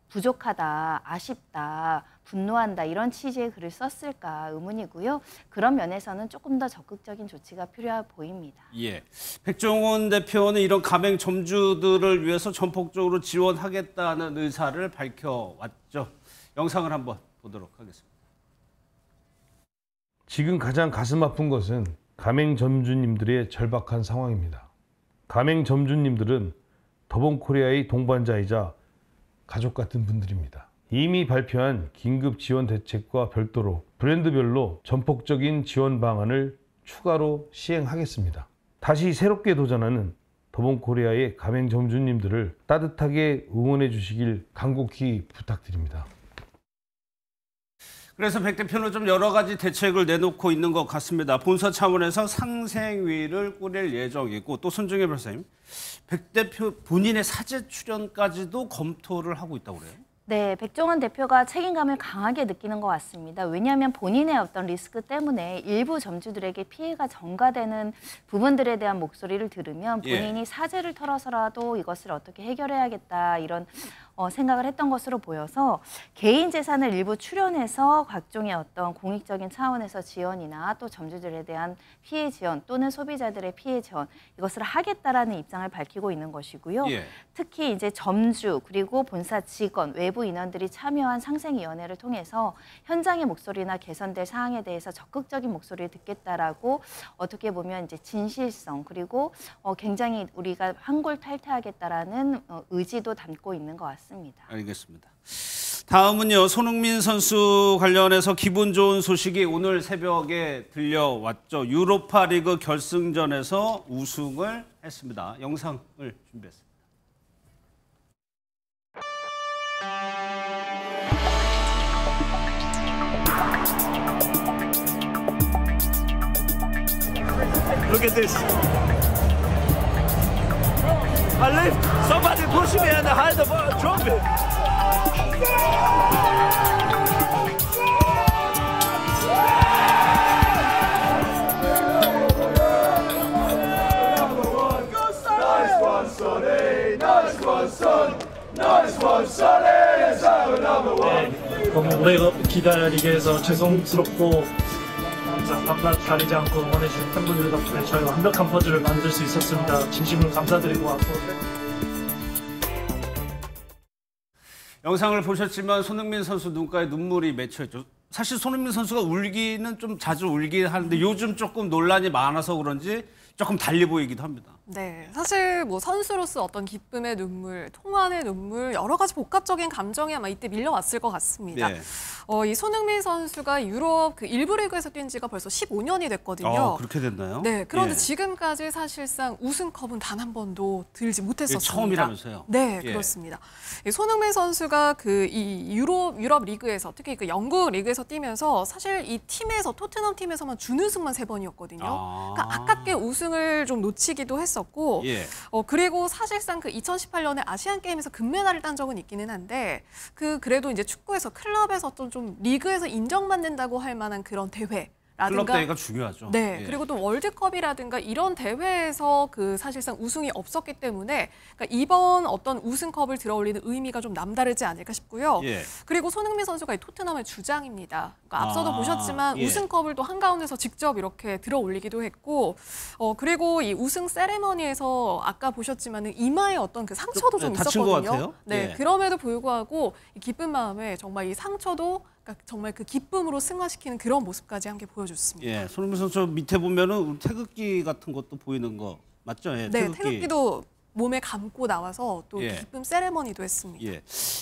부족하다, 아쉽다, 분노한다 이런 취지의 글을 썼을까 의문이고요. 그런 면에서는 조금 더 적극적인 조치가 필요해 보입니다.
예. 백종원 대표는 이런 가맹 점주들을 위해서 전폭적으로 지원하겠다는 의사를 밝혀왔죠. 영상을 한번 보도록 하겠습니다.
지금 가장 가슴 아픈 것은 가맹 점주님들의 절박한 상황입니다. 가맹 점주님들은 더본코리아의 동반자이자 가족 같은 분들입니다. 이미 발표한 긴급 지원 대책과 별도로 브랜드별로 전폭적인 지원 방안을 추가로 시행하겠습니다. 다시 새롭게 도전하는 더본코리아의 가맹 점주님들을 따뜻하게 응원해 주시길 간곡히 부탁드립니다.
그래서 백 대표는 좀 여러 가지 대책을 내놓고 있는 것 같습니다. 본사 차원에서 상생위를 꾸릴 예정이고 또 손중혜 변호사님, 백 대표 본인의 사제 출연까지도 검토를 하고 있다고 그래요?
네, 백종원 대표가 책임감을 강하게 느끼는 것 같습니다. 왜냐하면 본인의 어떤 리스크 때문에 일부 점주들에게 피해가 전가되는 부분들에 대한 목소리를 들으면 본인이 사제를 털어서라도 이것을 어떻게 해결해야겠다 이런 생각을 했던 것으로 보여서 개인 재산을 일부 출연해서 각종의 어떤 공익적인 차원에서 지원이나 또 점주들에 대한 피해 지원 또는 소비자들의 피해 지원 이것을 하겠다라는 입장을 밝히고 있는 것이고요.
예.
특히 이제 점주 그리고 본사 직원 외부 인원들이 참여한 상생위원회를 통해서 현장의 목소리나 개선될 사항에 대해서 적극적인 목소리를 듣겠다라고 어떻게 보면 이제 진실성 그리고 굉장히 우리가 환골탈퇴하겠다라는 의지도 담고 있는 것 같습니다.
알겠습니다. 다음은요. 손흥민 선수 관련해서 기분 좋은 소식이 오늘 새벽에 들려왔죠. 유로파리그 결승전에서 우승을 했습니다. 영상을 준비했습니다.
Look at this. I lift. Somebody push me and hide the trophy.
Nice one, Sonny. Nice one, son. Nice one, Sonny. Let's have another one.
너무 오래 기다리게 해서 죄송스럽고 항상 밤낮 가리지 않고 응원해주신 팬분들 덕분에 저희 완벽한 퍼즐을 만들 수 있었습니다. 진심으로 감사드리고 앞으로
영상을 보셨지만 손흥민 선수 눈가에 눈물이 맺혀있죠. 사실 손흥민 선수가 울기는 좀 자주 울긴 하는데 요즘 조금 논란이 많아서 그런지 조금 달리 보이기도 합니다.
네, 사실 뭐 선수로서 어떤 기쁨의 눈물, 통환의 눈물, 여러 가지 복합적인 감정이 아마 이때 밀려왔을 것 같습니다.
네.
이 손흥민 선수가 유럽 그 1부 리그에서 뛴 지가 벌써 15년이 됐거든요.
그렇게 됐나요?
네, 그런데
예.
지금까지 사실상 우승컵은 단 한 번도 들지 못했었습니다.
처음이라면서요?
네,
예.
그렇습니다. 이 손흥민 선수가 이 유럽 리그에서 특히 그 영국 리그에서 뛰면서 사실 이 팀에서 토트넘 팀에서만 준우승만 3번이었거든요. 그러니까 아깝게 우승을 좀 놓치기도 했었고,
예.
그리고 사실상 그 2018년에 아시안 게임에서 금메달을 딴 적은 있기는 한데 그래도 이제 축구에서 클럽에서 좀 리그에서 인정받는다고 할 만한 그런 대회.
클럽 대회가 중요하죠.
네,
예.
그리고 또 월드컵이라든가 이런 대회에서 그 사실상 우승이 없었기 때문에 그러니까 이번 어떤 우승컵을 들어올리는 의미가 좀 남다르지 않을까 싶고요.
예.
그리고 손흥민 선수가 이 토트넘의 주장입니다. 그러니까 앞서도 보셨지만
예.
우승컵을 또 한가운데서 직접 이렇게 들어올리기도 했고, 그리고 이 우승 세레머니에서 아까 보셨지만은 이마에 어떤 그 상처도 좀
다친 것
있었거든요.
같아요.
네,
예.
그럼에도 불구하고 이 기쁜 마음에 정말 이 상처도 그러니까 정말 그 기쁨으로 승화시키는 그런 모습까지 함께 보여줬습니다.
예, 손흥민 선수 밑에 보면은 태극기 같은 것도 보이는 거 맞죠? 예,
네, 태극기도 몸에 감고 나와서 또
예.
기쁨 세레머니도 했습니다.
예.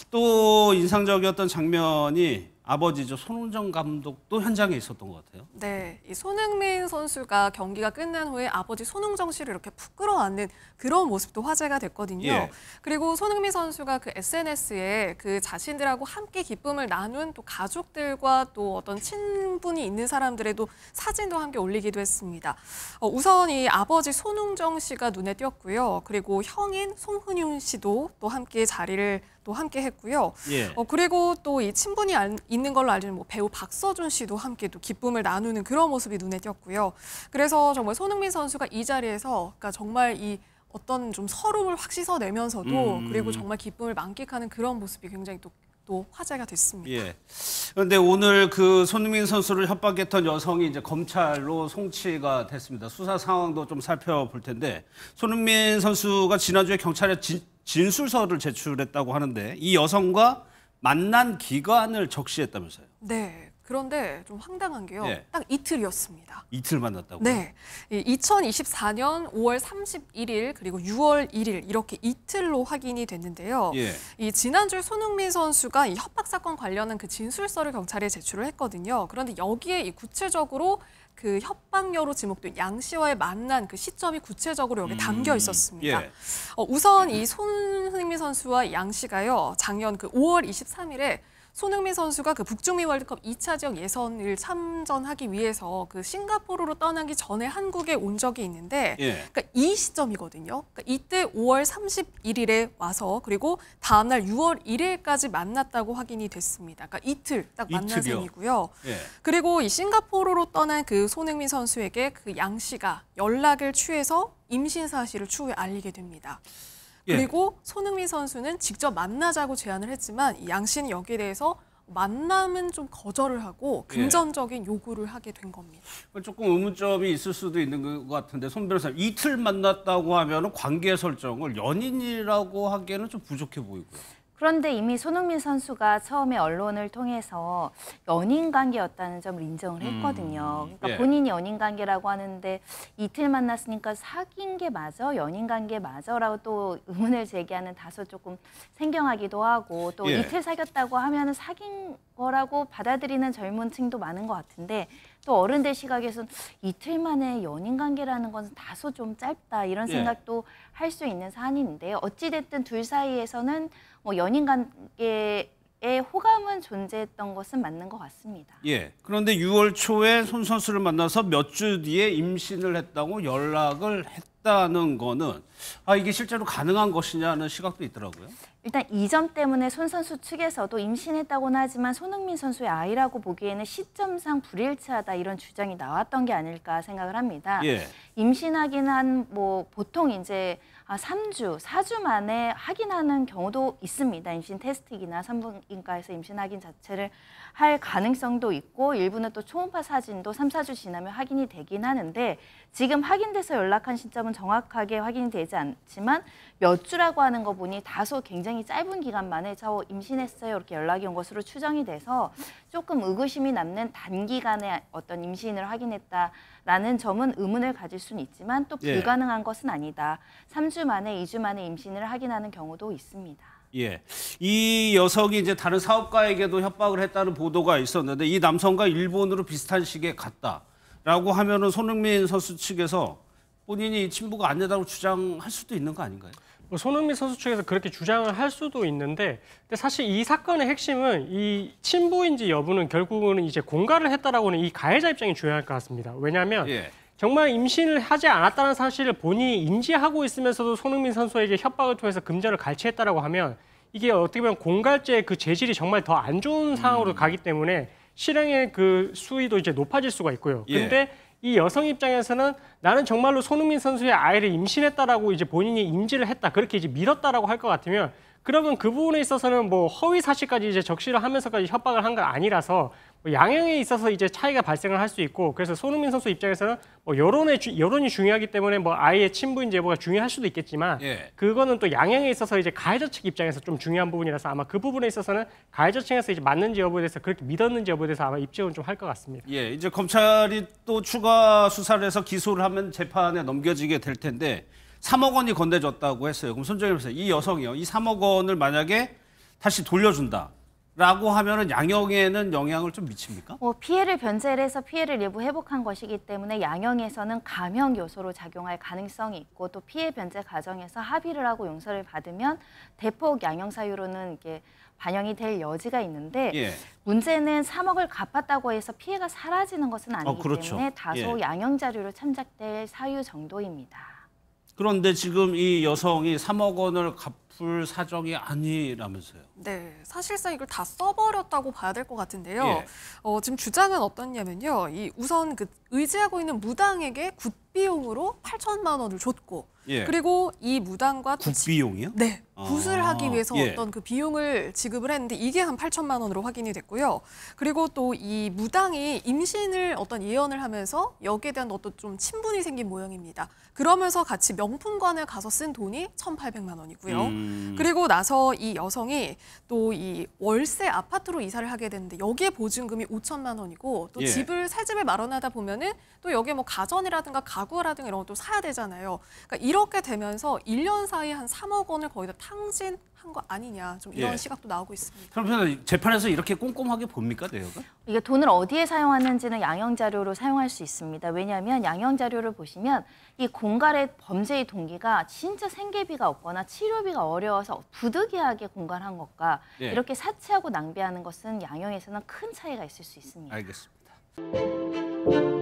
또 인상적이었던 장면이 아버지죠. 손흥정 감독도 현장에 있었던 것 같아요.
네, 이 손흥민 선수가 경기가 끝난 후에 아버지 손흥정 씨를 이렇게 푹 끌어안는 그런 모습도 화제가 됐거든요.
예.
그리고 손흥민 선수가 그 SNS에 그 자신들하고 함께 기쁨을 나눈 또 가족들과 또 어떤 친분이 있는 사람들의 또 사진도 함께 올리기도 했습니다. 우선 이 아버지 손흥정 씨가 눈에 띄었고요. 그리고 형인 송훈윤 씨도 또 함께 자리를 또 함께 했고요.
예.
그리고 또 이 친분이 있는 걸로 알려진 뭐 배우 박서준 씨도 함께 또 기쁨을 나누는 그런 모습이 눈에 띄었고요. 그래서 정말 손흥민 선수가 이 자리에서 그러니까 정말 이 어떤 좀 서름을 확 씻어내면서도 그리고 정말 기쁨을 만끽하는 그런 모습이 굉장히 또 화제가 됐습니다.
예. 그런데 오늘 그 손흥민 선수를 협박했던 여성이 이제 검찰로 송치가 됐습니다. 수사 상황도 좀 살펴볼 텐데 손흥민 선수가 지난주에 경찰에 진술서를 제출했다고 하는데 이 여성과 만난 기간을 적시했다면서요?
네. 그런데 좀 황당한 게요.
예.
딱 이틀이었습니다.
이틀 만났다고요?
네. 2024년 5월 31일 그리고 6월 1일 이렇게 이틀로 확인이 됐는데요.
예.
이 지난주 손흥민 선수가 이 협박 사건 관련한 그 진술서를 경찰에 제출을 했거든요. 그런데 여기에 이 구체적으로 그 협박녀로 지목된 양 씨와의 만난 그 시점이 구체적으로 여기 담겨 있었습니다.
예.
우선 이 손흥민 선수와 양 씨가요. 작년 그 5월 23일에 손흥민 선수가 그 북중미 월드컵 2차 지역 예선을 참전하기 위해서 그 싱가포르로 떠나기 전에 한국에 온 적이 있는데
예.
그러니까 이 시점이거든요. 그러니까 이때 5월 31일에 와서 그리고 다음 날 6월 1일까지 만났다고 확인이 됐습니다. 그러니까 이틀 딱 만난
이틀이요?
셈이고요.
예.
그리고 이 싱가포르로 떠난 그 손흥민 선수에게 그 양 씨가 연락을 취해서 임신 사실을 추후에 알리게 됩니다.
예.
그리고 손흥민 선수는 직접 만나자고 제안을 했지만 이 양 씨는 여기에 대해서 만남은 좀 거절을 하고 금전적인 요구를 하게 된 겁니다.
조금 의문점이 있을 수도 있는 것 같은데 손 변호사님 이틀 만났다고 하면 관계 설정을 연인이라고 하기에는 좀 부족해 보이고요.
그런데 이미 손흥민 선수가 처음에 언론을 통해서 연인 관계였다는 점을 인정을 했거든요. 그러니까
예.
본인이 연인 관계라고 하는데 이틀 만났으니까 사귄 게 맞아? 연인 관계 맞아?라고 또 의문을 제기하는 다소 조금 생경하기도 하고 또
예.
이틀 사귀었다고 하면 사귄 거라고 받아들이는 젊은 층도 많은 것 같은데 또 어른들 시각에서는 이틀 만에 연인 관계라는 건 다소 좀 짧다 이런
예.
생각도 할 수 있는 사안인데요. 어찌됐든 둘 사이에서는 뭐 연인 관계의 호감은 존재했던 것은 맞는 것 같습니다.
예. 그런데 6월 초에 손 선수를 만나서 몇 주 뒤에 임신을 했다고 연락을 했다는 거는 이게 실제로 가능한 것이냐는 시각도 있더라고요.
일단 이 점 때문에 손 선수 측에서도 임신했다고는 하지만 손흥민 선수의 아이라고 보기에는 시점상 불일치하다 이런 주장이 나왔던 게 아닐까 생각을 합니다.
예.
임신하긴 한 뭐 보통 이제 3주, 4주 만에 확인하는 경우도 있습니다. 임신 테스트기나 산부인과에서 임신 확인 자체를 할 가능성도 있고 일부는 또 초음파 사진도 3, 4주 지나면 확인이 되긴 하는데 지금 확인돼서 연락한 시점은 정확하게 확인이 되지 않지만 몇 주라고 하는 거 보니 다소 굉장히 짧은 기간 만에 저 임신했어요 이렇게 연락이 온 것으로 추정이 돼서 조금 의구심이 남는 단기간에 어떤 임신을 확인했다라는 점은 의문을 가질 수는 있지만 또 불가능한 것은 아니다. 3주 만에 2주 만에 임신을 확인하는 경우도 있습니다.
예, 이 여성이 이제 다른 사업가에게도 협박을 했다는 보도가 있었는데 이 남성과 일본으로 비슷한 시기에 갔다라고 하면은 손흥민 선수 측에서 본인이 친부가 아니다라고 주장할 수도 있는 거 아닌가요?
뭐 손흥민 선수 측에서 그렇게 주장을 할 수도 있는데 근데 사실 이 사건의 핵심은 이 친부인지 여부는 결국은 이제 공갈을 했다라고 하는 이 가해자 입장이 중요할 것 같습니다. 왜냐하면 정말 임신을 하지 않았다는 사실을 본인이 인지하고 있으면서도 손흥민 선수에게 협박을 통해서 금전을 갈취했다라고 하면 이게 어떻게 보면 공갈죄의 그 재질이 정말 더 안 좋은 상황으로 가기 때문에 실형의 그 수위도 이제 높아질 수가 있고요. 근데 이 여성 입장에서는 나는 정말로 손흥민 선수의 아이를 임신했다라고 이제 본인이 인지를 했다 그렇게 이제 믿었다라고 할 것 같으면 그러면 그 부분에 있어서는 뭐 허위 사실까지 이제 적시를 하면서까지 협박을 한 건 아니라서 뭐 양형에 있어서 이제 차이가 발생을 할 수 있고 그래서 손흥민 선수 입장에서는 뭐 여론이 중요하기 때문에 뭐 아이의 친부인지 여부가 중요할 수도 있겠지만 그거는 또 양형에 있어서 이제 가해자 측 입장에서 좀 중요한 부분이라서 아마 그 부분에 있어서는 가해자 측에서 이제 맞는지 여부에 대해서 그렇게 믿었는지 여부에 대해서 아마 입증은 좀 할 것 같습니다.
예, 이제 검찰이 또 추가 수사를 해서 기소를 하면 재판에 넘겨지게 될 텐데 3억 원이 건네줬다고 했어요. 그럼 손정혜 변호사, 이 여성이요, 이 3억 원을 만약에 다시 돌려준다라고 하면은 양형에는 영향을 좀 미칩니까?
피해를 변제를 해서 피해를 일부 회복한 것이기 때문에 양형에서는 감형 요소로 작용할 가능성이 있고 또 피해 변제 과정에서 합의를 하고 용서를 받으면 대폭 양형 사유로는 이게 반영이 될 여지가 있는데 문제는 3억을 갚았다고 해서 피해가 사라지는 것은 아니기 때문에 다소 양형 자료로 참작될 사유 정도입니다.
그런데 지금 이 여성이 3억 원을 갚을 사정이 아니라면서요?
네, 사실상 이걸 다 써버렸다고 봐야 될 것 같은데요. 지금 주장은 어떠냐면요. 우선 그 의지하고 있는 무당에게 굿비용으로 8천만 원을 줬고 그리고 이 무당과
굿비용이요?
네, 굿을 하기 위해서 어떤 그 비용을 지급을 했는데 이게 한 8천만 원으로 확인이 됐고요. 그리고 또 이 무당이 임신을 어떤 예언을 하면서 여기에 대한 어떤 좀 친분이 생긴 모양입니다. 그러면서 같이 명품관을 가서 쓴 돈이 1,800만 원이고요. 그리고 나서 이 여성이 또 이 월세 아파트로 이사를 하게 됐는데 여기에 보증금이 5천만 원이고 또 집을 새 집을 마련하다 보면은 또 여기에 뭐 가전이라든가 가구라든가 이런 것도 사야 되잖아요. 그러니까 이렇게 되면서 1년 사이에 한 3억 원을 거의 다 탕진한 거 아니냐 좀 이런 시각도 나오고 있습니다.
그러면 재판에서 이렇게 꼼꼼하게 봅니까, 내역을?
이게 돈을 어디에 사용하는지는 양형 자료로 사용할 수 있습니다. 왜냐하면 양형 자료를 보시면 이 공갈의 범죄의 동기가 진짜 생계비가 없거나 치료비가 어려워서 부득이하게 공갈한 것과 이렇게 사치하고 낭비하는 것은 양형에서는 큰 차이가 있을 수 있습니다.
알겠습니다.